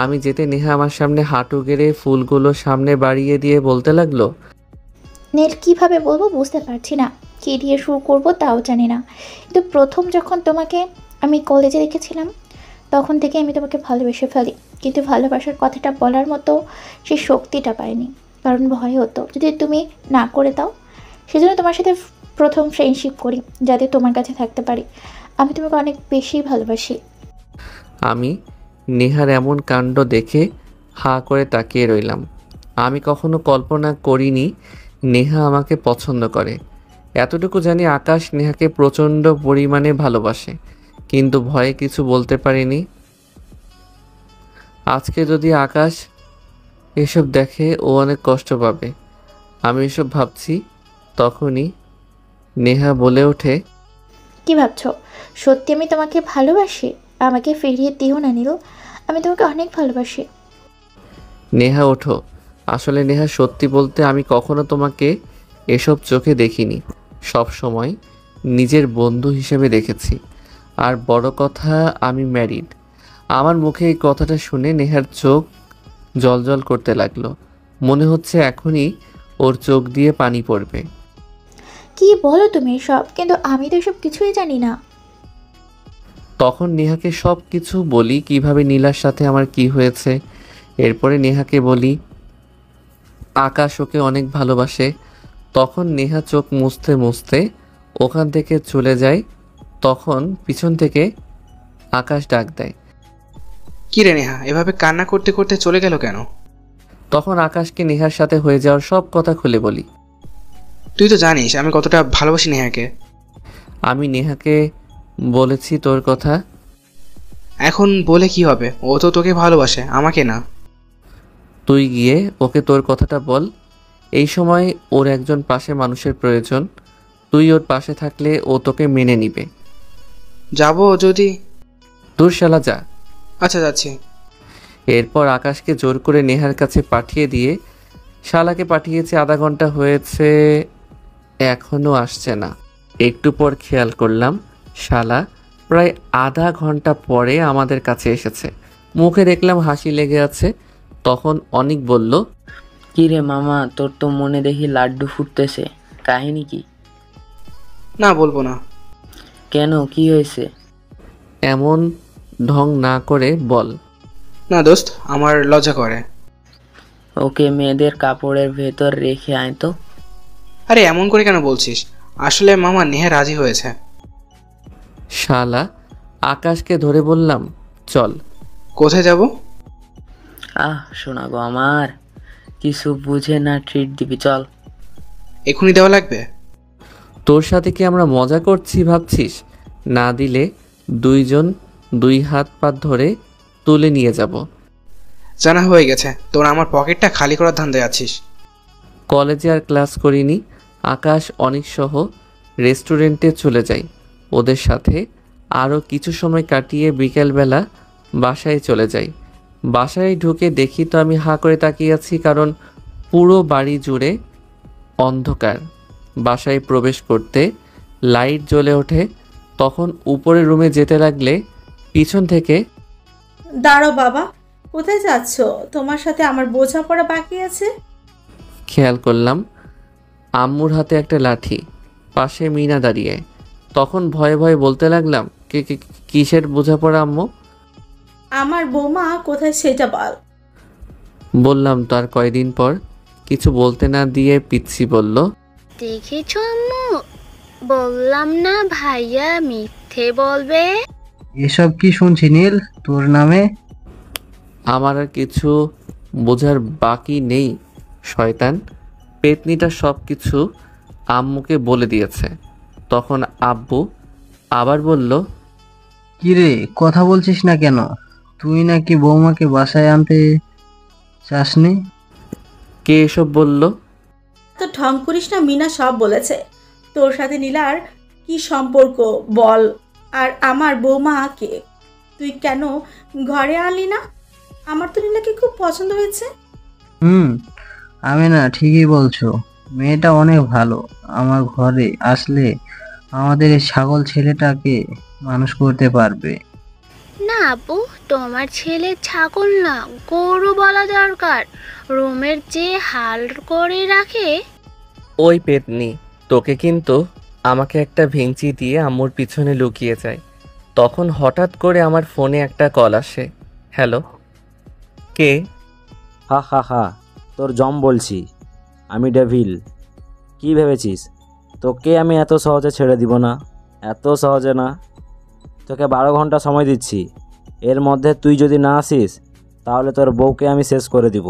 আমি যেতে নেহা আমার সামনে হাঁটু গেড়ে ফুলগুলো সামনে বাড়িয়ে দিয়ে বলতে লাগলো, নীল কিভাবে বলবো বুঝতে পারছি না, কী দিয়ে শুরু করব তাও জানি না। কিন্তু প্রথম যখন তোমাকে আমি কলেজে দেখেছিলাম তখন থেকে আমি তোমাকে ভালোবেসে ফেলি, কিন্তু ভালোবাসার কথাটা বলার মতো সেই শক্তিটা পাইনি, কারণ ভয় হতো যদি তুমি না করে দাও। সেজন্য তোমার সাথে প্রথম ফ্রেন্ডশিপ করি, যাতে তোমার কাছে থাকতে পারি। আমি তোমাকে অনেক বেশি ভালোবাসি। আমি নেহার এমন কাণ্ড দেখে হাঁ করে তাকিয়ে রইলাম। আমি কখনো কল্পনা করিনি নেহা আমাকে পছন্দ করে। এতটুকু জানি আকাশ নেহাকে প্রচণ্ড পরিমাণে ভালোবাসে, কিন্তু ভয়ে কিছু বলতে পারিনি। আজকে যদি আকাশ এসব দেখে ও অনেক কষ্ট পাবে। আমি এসব ভাবছি, তখনই নেহা বলে ওঠে, কি ভাবছো? সত্যি আমি তোমাকে ভালোবাসি। আমাকে ফিরিয়ে দিও না নীল, আমি তোমাকে অনেক ভালোবাসি। নেহা ওঠো। আসলে নেহা, সত্যি বলতে আমি কখনো তোমাকে এসব চোখে দেখিনি। সব সময় নিজের বন্ধু হিসেবে দেখেছি। আর বড় কথা, আমি ম্যারিড। আমার মুখে এই কথাটা শুনে নেহার চোখ জ্বলজ্বল করতে লাগলো। মনে হচ্ছে এখনই ওর চোখ দিয়ে পানি পড়বে। কি বলো তুমি এসব? কিন্তু আমি তো এসব কিছুই জানি না। তখন নেহাকে সব কিছু বলি, কিভাবে নীলার সাথে আমার কি হয়েছে। এরপরে নেহাকে বলি আকাশ ওকে অনেক ভালোবাসে। তখন নেহা চোখ মুছতে মুছতে ওখান থেকে চলে যায়। তখন পিছন থেকে আকাশ ডাক দেয়, কি রে নেহা, এভাবে কান্না করতে করতে চলে গেল কেন? তখন আকাশকে নেহার সাথে হয়ে যাওয়ার সব কথা খুলে বলি। তুই তো জানিস আমি কতটা ভালোবাসি নেহাকে। আমি নেহাকে বলেছি তোর কথা। এখন বলে কি হবে? ও তো তোকে ভালোবাসে, আমাকে না। তুই গিয়ে ওকে তোর কথাটা বল। এই সময় ওর একজন পাশে মানুষের প্রয়োজন। তুই ওর পাশে থাকলে ও তোকে মেনে নিবে। যাবো যদি? তোর শালা যা। আচ্ছা, যাচ্ছি। এরপর আকাশকে জোর করে নেহার কাছে পাঠিয়ে দিয়ে শালাকে পাঠিয়েছে। আধা ঘন্টা হয়েছে, এখনও আসছে না। একটু পর খেয়াল করলাম শালা প্রায় আধা ঘন্টা পরে আমাদের কাছে এসেছে। মুখে দেখলাম হাসি লেগে আছে। তখন অনিক বলল, কি রে মামা, তোর তো মনে দেখি লাড্ডু ফুটতেছে, কাহিনী কি? না, বলবো না। কেন, কি হয়েছে? এমন ঢং না করে বল। না দোস্ত, আমার লজ্জা করে। ওকে মেয়েদের কাপড়ের ভেতর রেখে আয় তো। আরে এমন করে কেন বলছিস? আসলে মামা নেহা রাজি হয়েছে। শালা আকাশকে ধরে বললাম, চল। কোথায় যাব? শোনা গো আমার, কিছু বুঝে না ট্রিট দিবি, চল। এখনই দেওয়া লাগবে? তোর সাথে কি আমরা মজা করছি ভাবছিস? না দিলে দুইজন দুই হাত পা ধরে তুলে নিয়ে যাব। জানা হয়ে গেছে, তোর আমার পকেটটা খালি করার ধান্দায় আছিস। কলেজে আর ক্লাস করিনি। আকাশ অনেক সহ রেস্টুরেন্টে চলে যাই ওদের সাথে। আরও কিছু সময় কাটিয়ে বিকেলবেলা বাসায় চলে যাই। বাসায় ঢুকে দেখি তো আমি হাঁ করে তাকিয়ে আছি, কারণ পুরো বাড়ি জুড়ে অন্ধকার। বাসায় প্রবেশ করতে লাইট জ্বলে ওঠে। তখন উপরের রুমে যেতে লাগলে পিছন থেকে, দাঁড়াও বাবা, কোথায় যাচ্ছ? তোমার সাথে আমার বোঝাপড়া বাকি আছে। খেয়াল করলাম আম্মুর হাতে একটা লাঠি, পাশে মিনা দাঁড়িয়ে। তখন ভয়ে ভয়ে বলতে লাগলাম, কিসের বোঝাপড়া আম্মু? আমার বৌমা কোথায় সেটা বল। বললাম তো। আর কয়দিন পর কিছু বলতে না দিয়ে পিচ্ছি বলল, দেখেছো আম্মু, বললাম না ভাইয়া মিথ্যে বলবে। এসব কি শুনছি নীল তোর নামে? আমার আর কিছু বোঝার বাকি নেই শয়তান। পেতনিটা সব কিছু আম্মুকে বলে দিয়েছে। তখন আব্বু আবার বলল, কিরে কথা বলছিস না কেন? তুই নাকি বৌমাকে বাসায় আনতে চাসনি? কে এসব বলল? তো ঢং করিস না, মিনা সব বলেছে। তোর সাথে নীলার কি সম্পর্ক বল, আর আমার বৌমা কে? তুই কেন ঘরে আনলি না? আমার তো নীলাকে খুব পছন্দ হয়েছে। আমি না ঠিকই বলছো, মেয়েটা অনেক ভালো। আমার ঘরে আসলে আমাদের এই ছাগল ছেলেটাকে মানুষ করতে পারবে। না আপু, তোমার ছেলে ছাগল না গরু বলা দরকার। রুমের যে হাল করে রাখে। ওই পেতনি তোকে কিন্তু আমাকে একটা ভেঙচি দিয়ে আম্মুর পিছনে লুকিয়ে যায়। তখন হঠাৎ করে আমার ফোনে একটা কল আসে। হ্যালো, কে? হা হা হা, তোর জম বলছি, আমি ডেভিল। কি ভেবেছিস তোকে আমি এত সহজে ছেড়ে দিব না? এত সহজে না। তোকে 12 ঘন্টা সময় দিচ্ছি, এর মধ্যে তুই যদি না আসিস তাহলে তোর বউকে আমি শেষ করে দিব।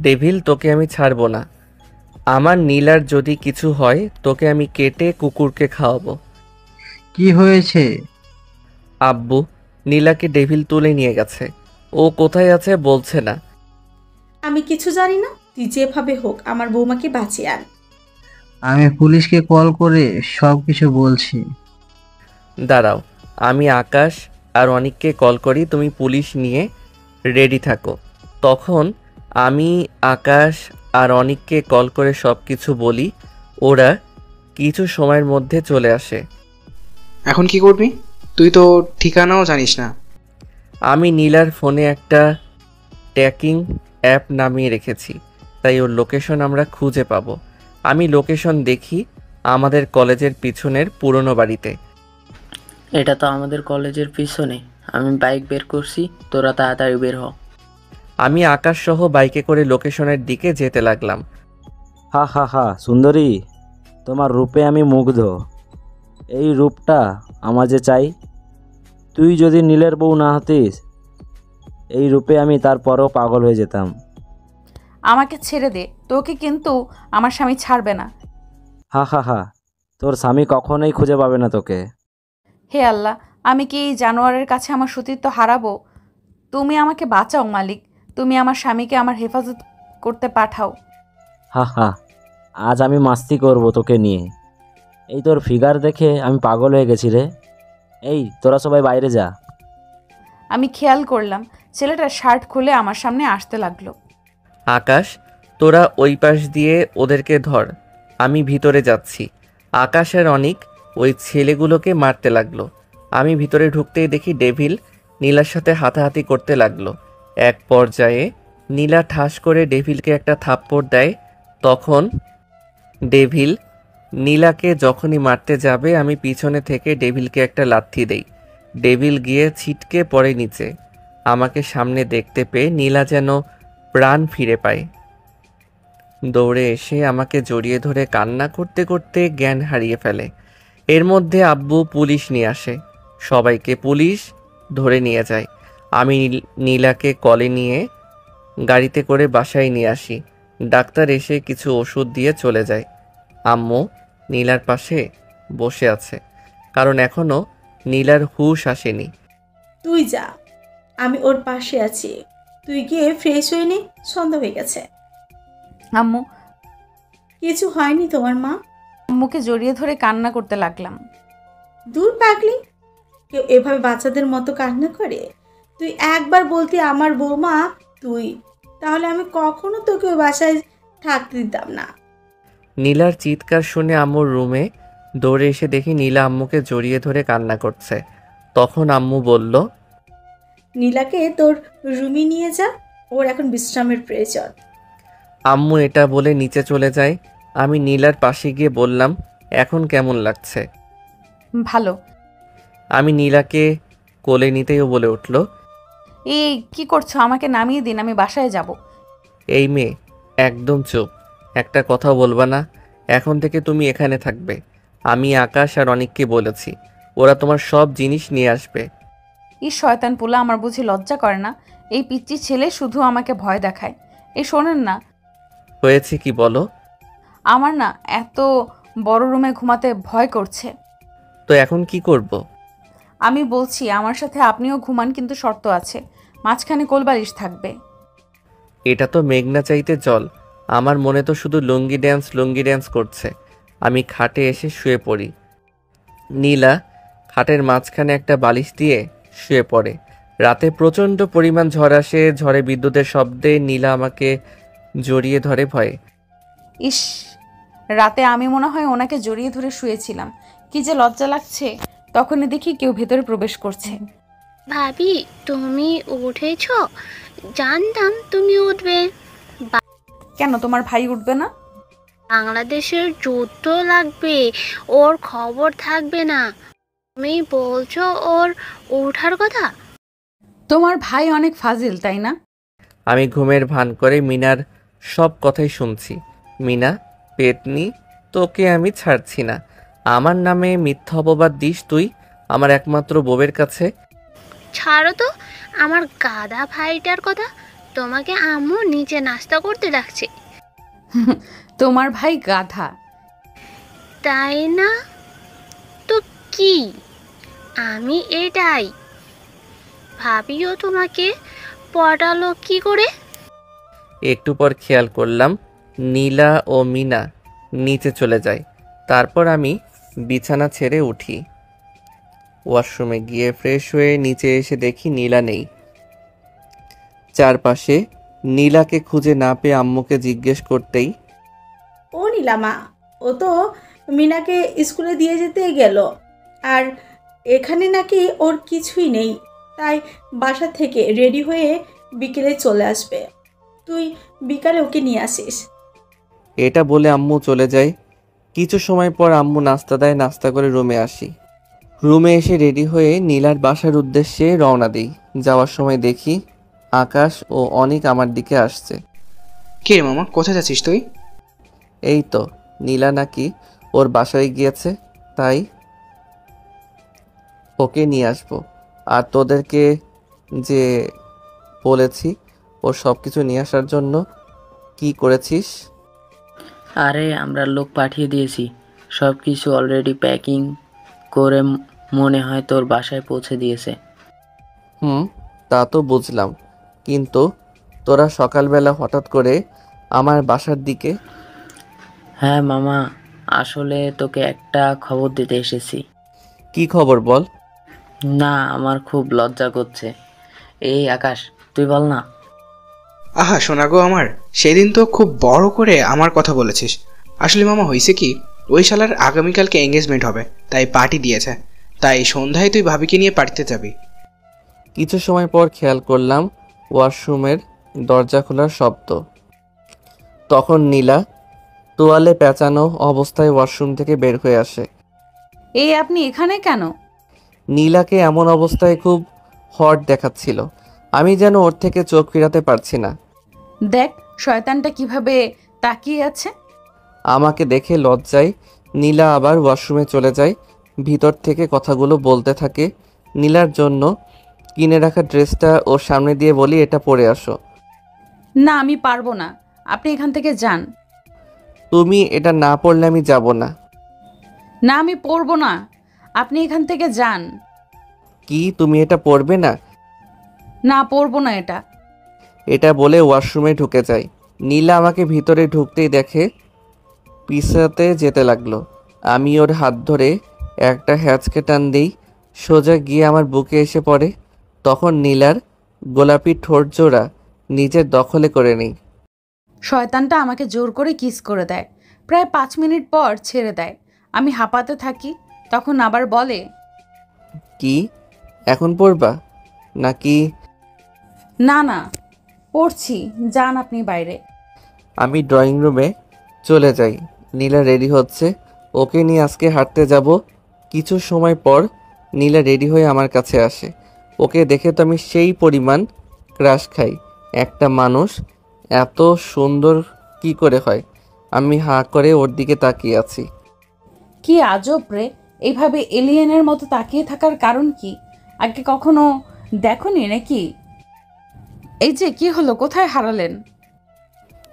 ডেভিল, তোকে আমি ছাড়বো না। আমার নীলার যদি কিছু হয় তোকে আমি কেটে কুকুরকে খাওয়াবো। কি হয়েছে? আব্বু নীলাকে ডেভিল তুলে নিয়ে গেছে। ও কোথায় আছে বলছে না। আমি কিছু জানি না, তুই যেভাবে হোক আমার বৌমাকে বাঁচিয়ে আন। আমি পুলিশকে কল করে সব কিছু বলছি। দাঁড়াও, আমি আকাশ আর অনিককে কল করি, তুমি পুলিশ নিয়ে রেডি থাকো। তখন আমি আকাশ আর অনিককে কল করে সব কিছু বলি। ওরা কিছু সময়ের মধ্যে চলে আসে। এখন কি করবি? তুই তো ঠিকানাও জানিস না। আমি নীলার ফোনে একটা ট্র্যাকিং অ্যাপ নামিয়ে রেখেছি, তাই ওর লোকেশন আমরা খুঁজে পাবো। আমি লোকেশন দেখি আমাদের কলেজের পিছনের পুরনো বাড়িতে। এটা তো আমাদের কলেজের পিছনে। আমি বাইক বের করছি, তোরা তাড়াতাড়ি বের হ। আমি আকাশ সহ বাইকে করে লোকেশনের দিকে যেতে লাগলাম। হা হা হা, সুন্দরী, তোমার রূপে আমি মুগ্ধ। এই রূপটা আমার যে চাই। তুই যদি নীলের বউ না হতিস, এই রূপে আমি তারপরও পাগল হয়ে যেতাম। আমাকে ছেড়ে দে, তোকে কিন্তু আমার স্বামী ছাড়বে না। হা হা হা, তোর স্বামী কখনোই খুঁজে পাবে না তোকে। হে আল্লাহ, আমি কি এই জানোয়ারের কাছে আমার সতীত্ব হারাবো? তুমি আমাকে বাঁচাও মালিক, তুমি আমার স্বামীকে আমার হেফাজত করতে পাঠাও। হা হা, আজ আমি মাস্তি করব তোকে নিয়ে। এই তোর ফিগার দেখে আমি পাগল হয়ে গেছি রে। এই তোরা সবাই বাইরে যা। আমি খেয়াল করলাম ছেলেটার শার্ট খুলে আমার সামনে আসতে লাগলো। আকাশ, তোরা ওই পাশ দিয়ে ওদেরকে ধর, আমি ভিতরে যাচ্ছি। আকাশ আর অনিক ওই ছেলেগুলোকে মারতে লাগলো। আমি ভিতরে ঢুকতেই দেখি ডেভিল নীলার সাথে হাতাহাতি করতে লাগলো। এক পর্যায়ে নীলা ঠাস করে ডেভিলকে একটা থাপ্পড় দেয়। তখন ডেভিল নীলাকে যখনই মারতে যাবে আমি পিছনে থেকে ডেভিলকে একটা লাথি দেই। ডেভিল গিয়ে ছিটকে পড়ে নিচে। আমাকে সামনে দেখতে পেয়ে নীলা যেন প্রাণ ফিরে পায়। দৌড়ে এসে আমাকে জড়িয়ে ধরে কান্না করতে করতে জ্ঞান হারিয়ে ফেলে। এর মধ্যে আব্বু পুলিশ নিয়ে আসে, সবাইকে পুলিশ ধরে নিয়ে যায়। আমি নীলাকে কলে নিয়ে গাড়িতে করে বাসায় নিয়ে আসি। ডাক্তার এসে কিছু ওষুধ দিয়ে চলে যায়। আম্মু নীলার পাশে বসে আছে, কারণ এখনো নীলার হুঁশ আসেনি। তুই যা, আমি ওর পাশে আছি। তুই গিয়ে ফ্রেশ হয়ে নে, সন্ধ্যা হয়ে গেছে। আম্মু, কিছু হয়নি তোমার মা? আম্মুকে জড়িয়ে ধরে কান্না করতে লাগলাম। দূর পাগলি, কেউ এভাবে বাচ্চাদের মতো কান্না করে? তুই একবার বলতি আমার বৌমা তুই, তাহলে আমি কখনো তোকে ওই বাসায় থাকতে দিতাম না। নীলার চিৎকার শুনে আম্মুর রুমে দৌড়ে এসে দেখি নীলা আম্মুকে জড়িয়ে ধরে কান্না করছে। তখন আম্মু বলল, নীলাকে তোর রুমে নিয়ে যা, ওর এখন বিশ্রামের প্রয়োজন। আম্মু এটা বলে নিচে চলে যায়। আমি নীলার পাশে গিয়ে বললাম, এখন কেমন লাগছে? ভালো। আমি নীলাকে কোলে নিতেও বলে উঠল, এই কি করছো? আমাকে নামিয়ে দিন, আমি বাসায় যাব। এই মেয়ে, একদম চুপ, একটা কথাও বলবা না। এখন থেকে তুমি এখানে থাকবে। আমি আকাশ আর অনিককে বলেছি, ওরা তোমার সব জিনিস নিয়ে আসবে। এই শয়তান পোলা আমার বুঝি লজ্জা করে না? এই পিচ্চি ছেলে শুধু আমাকে ভয় দেখায়। এই শোনেন না, হয়েছে কি বলো? আমার না এত বড় রুমে ঘুমাতে ভয় করছে। তো এখন কি করব? আমি বলছি আমার সাথে আপনিও ঘুমান, কিন্তু শর্ত আছে, মাঝখানে কোলবালিশ থাকবে। এটা তো মেঘনা চাইতে জল। আমার মনে তো শুধু লুঙ্গি ড্যান্স করছে। আমি খাটে এসে শুয়ে পড়ি। নীলা খাটের মাঝখানে একটা বালিশ দিয়ে শুয়ে পড়ে। রাতে প্রচণ্ড পরিমাণ ঝড় আসে। ঝড়ে বিদ্যুতের শব্দে নীলা আমাকে জড়িয়ে ধরে ভয়ে। ইস, রাতে আমি মনে হয় ওনাকে জড়িয়ে ধরে শুয়েছিলাম। কি যে লজ্জা লাগছে। তখনই দেখি কেউ ভেতরে প্রবেশ করছে। ভাবি, তুমি উঠেছ? জানতাম তুমি উঠবে। কেন তোমার ভাই উঠবে না? বাংলাদেশের যুদ্ধ লাগবে, ওর খবর থাকবে না। তুমি বলছো ওর ওঠার কথা? তোমার ভাই অনেক ফাজিল, তাই না? আমি ঘুমের ভান করে মিনার সব কথাই শুনছি। মিনা, পেতনি, তোকে আমি ছাড়ছি না। আমার নামে মিথ্যা অপবাদ দিস তুই আমার একমাত্র বউয়ের কাছে। ছাড়ো তো আমার গাধা ভাইটার কথা। তোমাকে আম্মু নিচে নাস্তা করতে ডাকছে। তোমার ভাই গাধা। তাই না তো কি? আমি এটাই। ভাবিও তোমাকে পটালো কি করে? একটু পর খেয়াল করলাম নীলা ও মিনা নিচে চলে যায়। তারপর আমি বিছানা ছেড়ে উঠি। ওয়াশরুমে গিয়ে ফ্রেশ হয়ে নিচে এসে দেখি নীলা নেই। চারপাশে নীলাকে খুঁজে না পেয়ে আম্মুকে জিজ্ঞেস করতেই, ও নীলামা, ও তো মিনাকে স্কুলে দিয়ে যেতে গেল, আর এখানে নাকি ওর কিছুই নেই, তাই বাসা থেকে রেডি হয়ে বিকেলে চলে আসবে। তুই বিকালে ওকে নিয়ে আসিস। এটা বলে আম্মু চলে যায়। কিছু সময় পর আম্মু নাস্তা দেয়, নাস্তা করে রুমে আসি। রুমে এসে রেডি হয়ে নীলার বাসার উদ্দেশ্যে রওনা দিই। যাওয়ার সময় দেখি আকাশ ও অনিক আমার দিকে আসছে। কে রে মামা, কোথায় যাচ্ছিস তুই? এই তো নীলা নাকি ওর বাসায় গিয়েছে, তাই ওকে নিয়ে আসবো। আর তোদেরকে যে বলেছি ও সব কিছু নিয়ে আসার জন্য কি করেছিস? আরে আমরা লোক পাঠিয়ে দিয়েছি, সব কিছু অলরেডি প্যাকিং করে মনে হয় তোর বাসায় পৌঁছে দিয়েছে। তা তো বুঝলাম, কিন্তু তোরা সকালবেলা হঠাৎ করে আমার বাসার দিকে? হ্যাঁ মামা, আসলে তোকে একটা খবর দিতে এসেছি। কি খবর বল? না, আমার খুব লজ্জা করছে। এই আকাশ, তুই বল না। আহা শোনা গো আমার, সেদিন তো খুব বড় করে আমার কথা বলেছিস। আসলে মামা হয়েছে কি, ওই শালার আগামীকালকে এঙ্গেজমেন্ট হবে, তাই পার্টি দিয়েছে। তাই সন্ধ্যায় তুই ভাবিকে নিয়ে পার্টিতে যাবি। কিছু সময় পর খেয়াল করলাম ওয়াশরুমের দরজা খোলার শব্দ। তখন নীলা তোয়ালে পেঁচানো অবস্থায় ওয়াশরুম থেকে বের হয়ে আসে। এই আপনি এখানে কেন? নীলাকে এমন অবস্থায় খুব হট দেখাচ্ছিল। আমি যেন ওর থেকে চোখ ফিরাতে পারছি না। দেখ শয়তানটা কিভাবে তাকিয়ে আছে। আমাকে দেখে লজ্জায় নীলা আবার ওয়াশরুমে চলে যায়। ভিতর থেকে কথাগুলো বলতে থাকে। নীলার জন্য কিনে রাখা ড্রেসটা ওর সামনে দিয়ে বলি, এটা পরে আসো। না, আমি পারবো না, আপনি এখান থেকে যান। তুমি এটা না পরলে আমি যাব না। না, আমি পরবো না, আপনি এখান থেকে যান। কি তুমি এটা পরবে না? না, পরবো না এটা। এটা বলে ওয়াশরুমে ঢুকে যায়। নীলা আমাকে ভিতরে ঢুকতেই দেখে পিছাতে যেতে লাগলো। আমি ওর হাত ধরে একটা হ্যাঁচকে টান দিই, সোজা গিয়ে আমার বুকে এসে পড়ে। তখন নীলার গোলাপি ঠোঁট জোড়া নিজের দখলে করে নিই। শয়তানটা আমাকে জোর করে কিস করে দেয়। প্রায় 5 মিনিট পর ছেড়ে দেয়। আমি হাঁপাতে থাকি। তখন আবার বলে, কি এখন পড়বা নাকি? না না, পড়ছি, যান আপনি বাইরে। আমি ড্রয়িং রুমে চলে যাই। নীলা রেডি হচ্ছে, ওকে নিয়ে আজকে হাঁটতে যাব। কিছু সময় পর নীলা রেডি হয়ে আমার কাছে আসে। ওকে দেখে তো আমি সেই পরিমাণ ক্রাশ খাই। একটা মানুষ এত সুন্দর কি করে হয়? আমি হাঁ করে ওর দিকে তাকিয়ে আছি। কি আজব রে, এইভাবে এলিয়েনের মতো তাকিয়ে থাকার কারণ কি? আগে কখনো দেখোনি নাকি? এই যে কি হলো, কোথায় হারালেন?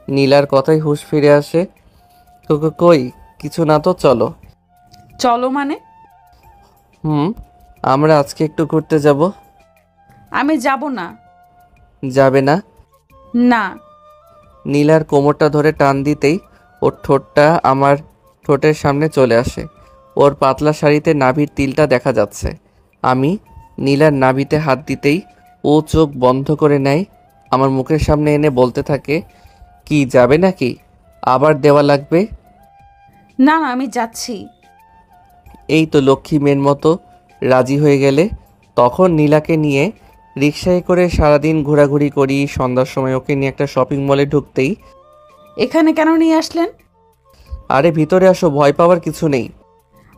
নীলার কথায় হুঁশ ফিরে আসে। কই কিছু না তো, চলো। চলো মানে? আমরা আজকে একটু ঘুরতে যাব। আমি যাব না। যাবে না? না। নীলার কোমরটা ধরে টান দিতেই ওর ঠোঁটটা আমার ঠোঁটের সামনে চলে আসে। ওর পাতলা শাড়িতে নাভির তিলটা দেখা যাচ্ছে। আমি নীলার নাভিতে হাত দিতেই ও চোখ বন্ধ করে নেয়। আমার মুখের সামনে এনে বলতে থাকে, কি যাবে নাকি? আবার দেওয়া লাগবে? না না, আমি যাচ্ছি। এই তো লক্ষ্মী মেয়ের মতো রাজি হয়ে গেলে। তখন নীলাকে নিয়ে রিকশায় করে সারাদিন ঘোরাঘুরি করি। সন্ধ্যার সময় ওকে নিয়ে একটা শপিং মলে ঢুকতেই, এখানে কেন নিয়ে আসলেন? আরে ভিতরে আসো, ভয় পাওয়ার কিছু নেই।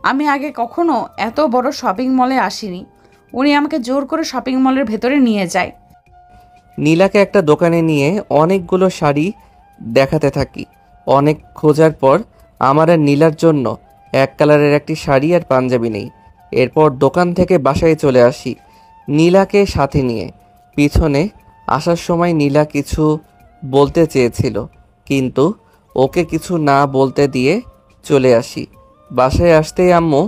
আমি আগে কখনো এত বড় শপিং মলে আসিনি। উনি আমাকে জোর করে শপিং মলের ভেতরে নিয়ে যায়। নীলাকে একটা দোকানে নিয়ে অনেকগুলো শাড়ি দেখাতে থাকি। অনেক খোঁজার পর আমার আর নীলার জন্য এক কালারের একটি শাড়ি আর পাঞ্জাবি নেই। এরপর দোকান থেকে বাসায় চলে আসি নীলাকে সাথে নিয়ে। পিছনে আসার সময় নীলা কিছু বলতে চেয়েছিল, কিন্তু ওকে কিছু না বলতে দিয়ে চলে আসি। বাসায় আসতেই আম্মু,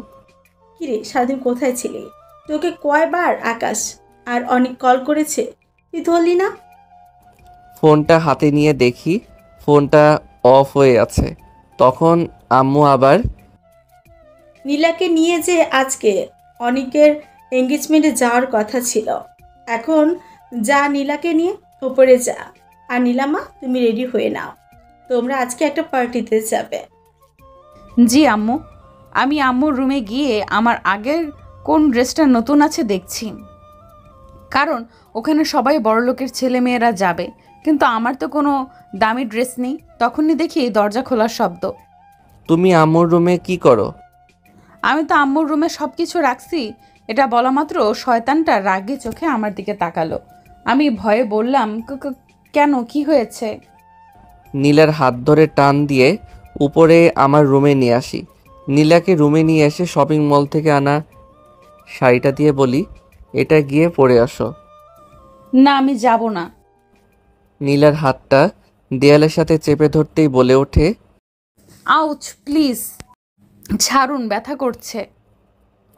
কিরে সারাদিন কোথায় ছিলি? তোকে কয়বার আকাশ আর অনেক কল করেছে, তুই ধরলি না? ফোনটা হাতে নিয়ে দেখি ফোনটা অফ হয়ে আছে। তখন আম্মু আবার, নীলাকে নিয়ে যে আজকে অনেকের এঙ্গেজমেন্টে যাওয়ার কথা ছিল, এখন যা নীলাকে নিয়ে উপরে যা। আর নীলামা তুমি রেডি হয়ে নাও, তোমরা আজকে একটা পার্টিতে যাবে। জি আম্মু। আমি আম্মুর রুমে গিয়ে আমার আগের কোন ড্রেসটা নতুন আছে দেখছি, কারণ ওখানে সবাই বড়লোকের ছেলে মেয়েরা যাবে, কিন্তু আমার তো কোনো দামি ড্রেস নেই। তখনই দেখি দরজা খোলার শব্দ। তুমি আম্মুর রুমে কি করো? আমি তো আম্মুর রুমে সব কিছু রাখছি। এটা বলা মাত্র শয়তানটা রাগে চোখে আমার দিকে তাকালো। আমি ভয়ে বললাম, কেন, কি হয়েছে? নীলার হাত ধরে টান দিয়ে উপরে আমার রুমে নিয়ে আসি। নীলাকে রুমে নিয়ে এসে শপিং মল থেকে আনা শাড়িটা দিয়ে বলি, এটা গিয়ে পরে আসো। না, আমি যাব না। নীলার হাতটা দেয়ালের সাথে চেপে ধরতেই বলে ওঠে, আউচ, প্লিজ ছাড়ুন, ব্যথা করছে।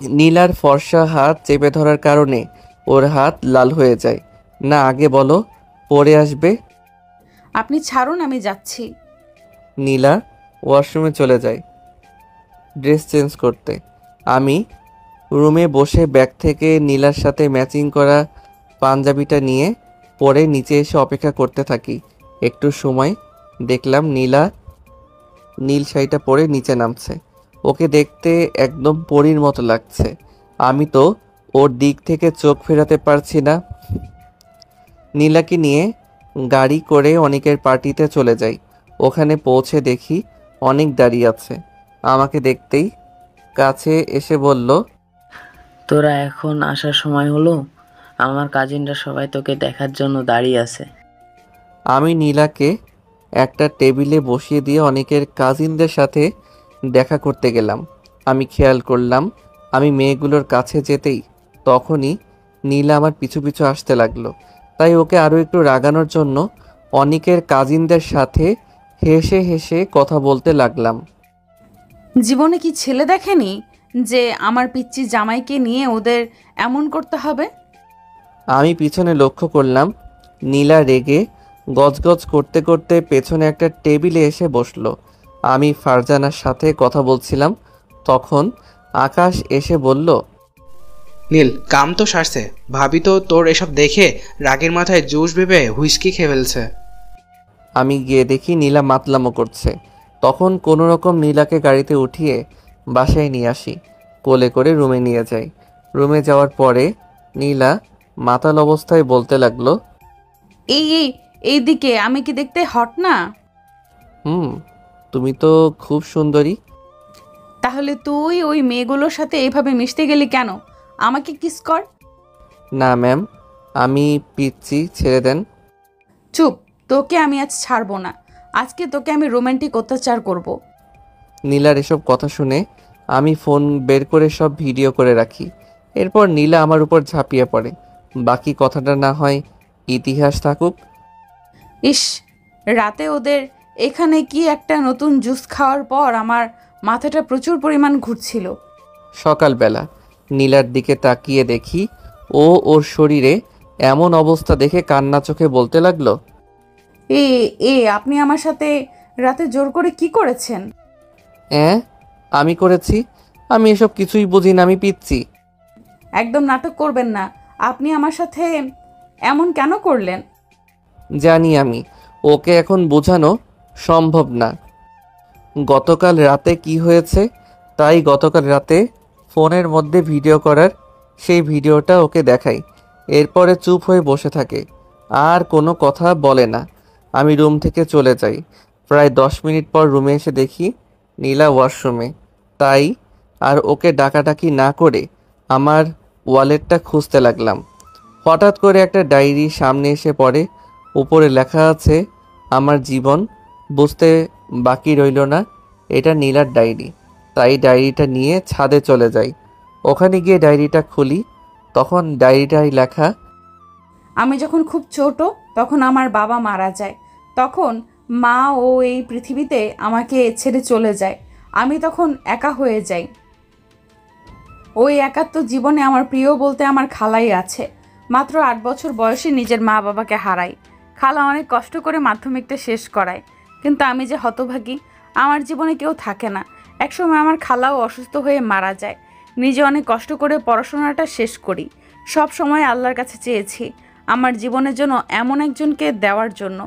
নীলার ফর্সা হাত চেপে ধরার কারণে ওর হাত লাল হয়ে যায়। না, আগে বলো পরে আসবে। আপনি ছাড়ুন, আমি যাচ্ছি। নীলা ওয়াশরুমে চলে যায় ড্রেস চেঞ্জ করতে। আমি রুমে বসে ব্যাগ থেকে নীলার সাথে ম্যাচিং করা পাঞ্জাবিটা নিয়ে পরে নিচে এসে অপেক্ষা করতে থাকি। একটু সময় দেখলাম নীলা নীল শাড়িটা পরে নিচে নামছে। ওকে দেখতে একদম পরীর মতো লাগছে। আমি তো ওর দিক থেকে চোখ ফেরাতে পারছি না। নীলাকে নিয়ে গাড়ি করে অনেকের পার্টিতে চলে যাই। ওখানে পৌঁছে দেখি অনেক দাঁড়িয়ে আছে। আমাকে দেখতেই কাছে এসে বলল, তোরা এখন আসার সময় হলো? আমার কাজিনরা সবাই তোকে দেখার জন্য দাঁড়িয়ে আছে। আমি নীলাকে একটা টেবিলে বসিয়ে দিয়ে অনেকের কাজিনদের সাথে দেখা করতে গেলাম। আমি খেয়াল করলাম আমি মেয়েগুলোর কাছে যেতেই তখনই নীলা আমার পিছু পিছু আসতে লাগলো। তাই ওকে আরও একটু রাগানোর জন্য অনেকের কাজিনদের সাথে হেসে হেসে কথা বলতে লাগলাম। জীবনে কি ছেলে দেখেনি যে আমার পিচ্চি জামাইকে নিয়ে ওদের এমন করতে হবে? আমি পিছনে লক্ষ্য করলাম নীলা রেগে গজগজ করতে করতে পেছনে একটা টেবিলে এসে বসলো। আমি ফারজানার সাথে কথা বলছিলাম, তখন আকাশ এসে বলল, নীল, কাম তো সারছে। ভাবি তো তোর এসব দেখে রাগের মাথায় জুস ভেবে হুইস্কি খেয়ে ফেলছে। আমি গিয়ে দেখি নীলা মাতলামো করছে। তখন কোনো রকম নীলাকে গাড়িতে উঠিয়ে বাসায় নিয়ে আসি, কোলে করে রুমে নিয়ে যাই। রুমে যাওয়ার পরে নীলা মাতাল অবস্থায় বলতে লাগলো, এই দিকে, আমি কি দেখতে হট না? তুমি তো খুব সুন্দরী। তাহলে তুই ওই মেয়েগুলোর সাথে এইভাবে মিশতে গেলি কেন? আমাকে কিস কর। না ম্যাম, আমি পিচ্ছি, ছেড়ে দেন। চুপ, তোকে আমি আজ ছাড়বো না। আজকে তোকে আমি রোমান্টিক অত্যাচার করব। নীলার এসব কথা শুনে আমি ফোন বের করে সব ভিডিও করে রাখি। এরপর নীলা আমার উপর ঝাঁপিয়ে পড়ে। বাকি কথাটা না হয় ইতিহাস থাকুক। ইস, রাতে ওদের এখানে কি একটা নতুন জুস খাওয়ার পর আমার মাথাটা প্রচুর পরিমাণ ঘুরছিল। সকালবেলা নীলার দিকে তাকিয়ে দেখি ওর শরীরে এমন অবস্থা দেখে কান্না চোখে বলতে লাগলো, আপনি আমার সাথে রাতে জোর করে কি করেছেন? আমি করেছি? আমি এসব কিছুই বুঝি না, আমি পিচ্ছি। একদম নাটক করবেন না। আপনি আমার সাথে এমন কেন করলেন? জানি আমি, ওকে এখন বোঝানো সম্ভব না। গতকাল রাতে কি হয়েছে তাই গতকাল রাতে ফোনের মধ্যে ভিডিও করার সেই ভিডিওটা ওকে দেখাই। এরপরে চুপ হয়ে বসে থাকে, আর কোনো কথা বলে না। আমি রুম থেকে চলে যাই। প্রায় 10 মিনিট পর রুমে এসে দেখি নীলা ওয়াশরুমে। তাই আর ওকে ডাকাডাকি না করে আমার ওয়ালেটটা খুঁজতে লাগলাম। হঠাৎ করে একটা ডায়েরি সামনে এসে পড়ে। উপরে লেখা আছে আমার জীবন। বুঝতে বাকি রইল না এটা নীলার ডায়েরি। তাই ডায়েরিটা নিয়ে ছাদে চলে যাই। ওখানে গিয়ে ডায়েরিটা খুলি, তখন ডায়েরিটায় লেখা, আমি যখন খুব ছোট তখন আমার বাবা মারা যায়। তখন মা ও এই পৃথিবীতে আমাকে ছেড়ে চলে যায়। আমি তখন একা হয়ে যাই। ওই একাত্ম জীবনে আমার প্রিয় বলতে আমার খালাই আছে। মাত্র 8 বছর বয়সে নিজের মা বাবাকে হারাই। খালা অনেক কষ্ট করে মাধ্যমিকটা শেষ করায়, কিন্তু আমি যে হতভাগী, আমার জীবনে কেউ থাকে না। একসময় আমার খালাও অসুস্থ হয়ে মারা যায়। নিজে অনেক কষ্ট করে পড়াশোনাটা শেষ করি। সব সময় আল্লাহর কাছে চেয়েছি আমার জীবনের জন্য এমন একজনকে দেওয়ার জন্য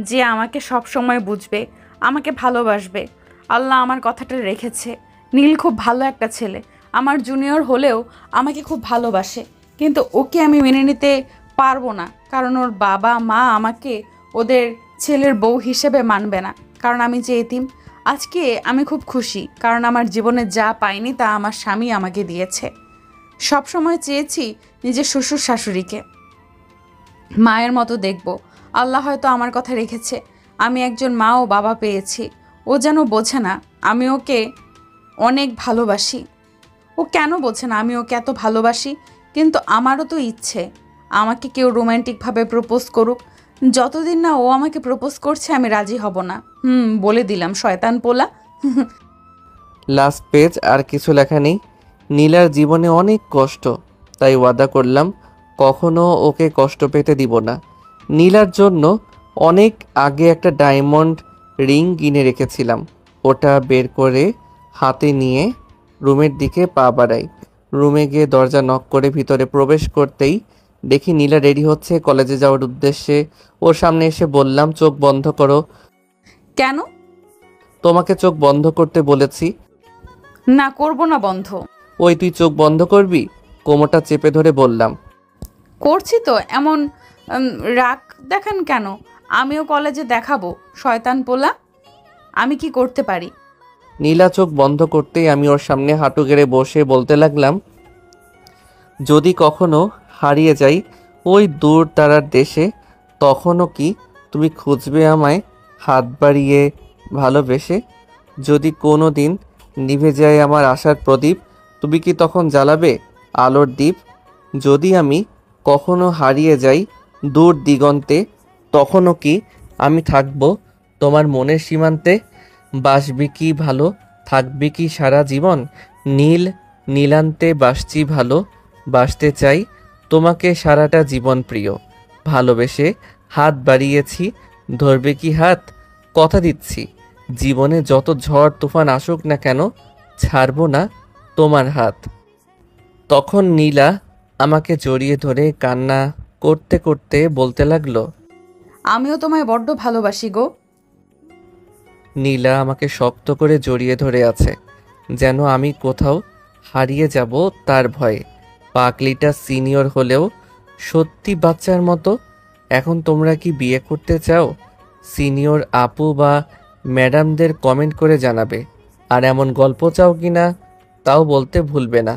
যে আমাকে সব সময় বুঝবে, আমাকে ভালোবাসবে। আল্লাহ আমার কথাটা রেখেছে। নীল খুব ভালো একটা ছেলে, আমার জুনিয়র হলেও আমাকে খুব ভালোবাসে, কিন্তু ওকে আমি মেনে নিতে পারবো না, কারণ ওর বাবা মা আমাকে ওদের ছেলের বউ হিসেবে মানবে না, কারণ আমি যে এতিম। আজকে আমি খুব খুশি, কারণ আমার জীবনে যা পাইনি তা আমার স্বামী আমাকে দিয়েছে। সব সময় চেয়েছি নিজের শ্বশুর শাশুড়িকে মায়ের মতো দেখব। আল্লাহ হয়তো আমার কথা রেখেছে। আমি একজন মা ও বাবা পেয়েছি। ও যেন বোঝে না আমি ওকে অনেক ভালোবাসি। ও কেন বোঝে না আমি ওকে এত ভালোবাসি? কিন্তু আমারও তো ইচ্ছে আমাকে কেউ রোম্যান্টিকভাবে প্রপোজ করুক। যতদিন না ও আমাকে প্রপোজ করছে আমি রাজি হব না। বলে দিলাম, শয়তান পোলা। লাস্ট পেজ, আর কিছু লেখা নেই। নীলার জীবনে অনেক কষ্ট, তাই ওয়াদা করলাম কখনো ওকে কষ্ট পেতে দিব না। নীলার জন্য অনেক আগে একটা ডায়মন্ড রিং কিনে রেখেছিলাম। ওটা বের করে হাতে নিয়ে রুমের দিকে পা বাড়াই। রুমে গিয়ে দরজা নক করে ভিতরে প্রবেশ করতেই দেখি নীলা রেডি হচ্ছে কলেজে যাওয়ার উদ্দেশ্যে। ওর সামনে এসে বললাম, চোখ বন্ধ করো। কেন? তোমাকে চোখ বন্ধ করতে বলেছি। না, করব না বন্ধ। ওই তুই চোখ বন্ধ করবি? কোমরটা চেপে ধরে বললাম। করছি তো, এমন রাগ দেখান কেন? আমিও কলেজে দেখাবো, শয়তান পোলা। আমি কি করতে পারি? নীলা চোখ বন্ধ করতেই আমি ওর সামনে হাঁটু গেড়ে বসে বলতে লাগলাম, যদি কখনো হারিয়ে যাই ওই দূর তারার দেশে, তখনও কি তুমি খুঁজবে আমায় হাত বাড়িয়ে ভালোবেসে? যদি কোনো দিন নিভে যায় আমার আশার প্রদীপ, তুমি কি তখন জ্বালাবে আলোর দ্বীপ? যদি আমি কখনো হারিয়ে যাই দূর দিগন্তে, তখনও কি আমি থাকবো তোমার মনের সীমান্তে? বাসবি কি ভালো, থাকবি কি সারা জীবন? নীল নীলান্তে বাসছি ভালো, বাসতে চাই তোমাকে সারাটা জীবন প্রিয়। ভালোবেসে হাত বাড়িয়েছি, ধরবে কি হাত? কথা দিচ্ছি জীবনে যত ঝড় তুফান আসুক না কেন, ছাড়বো না তোমার হাত। তখন নীলা আমাকে জড়িয়ে ধরে কান্না করতে করতে বলতে লাগলো, আমিও তোমায় বড্ড ভালোবাসি গো। নীলা আমাকে শক্ত করে জড়িয়ে ধরে আছে, যেন আমি কোথাও হারিয়ে যাব তার ভয়ে। পাগলিটা সিনিয়র হলেও সত্যি বাচ্চার মতো। এখন তোমরা কি বিয়ে করতে চাও? সিনিয়র আপু বা ম্যাডামদের কমেন্ট করে জানাবে। আর এমন গল্প চাও কি না তাও বলতে ভুলবে না।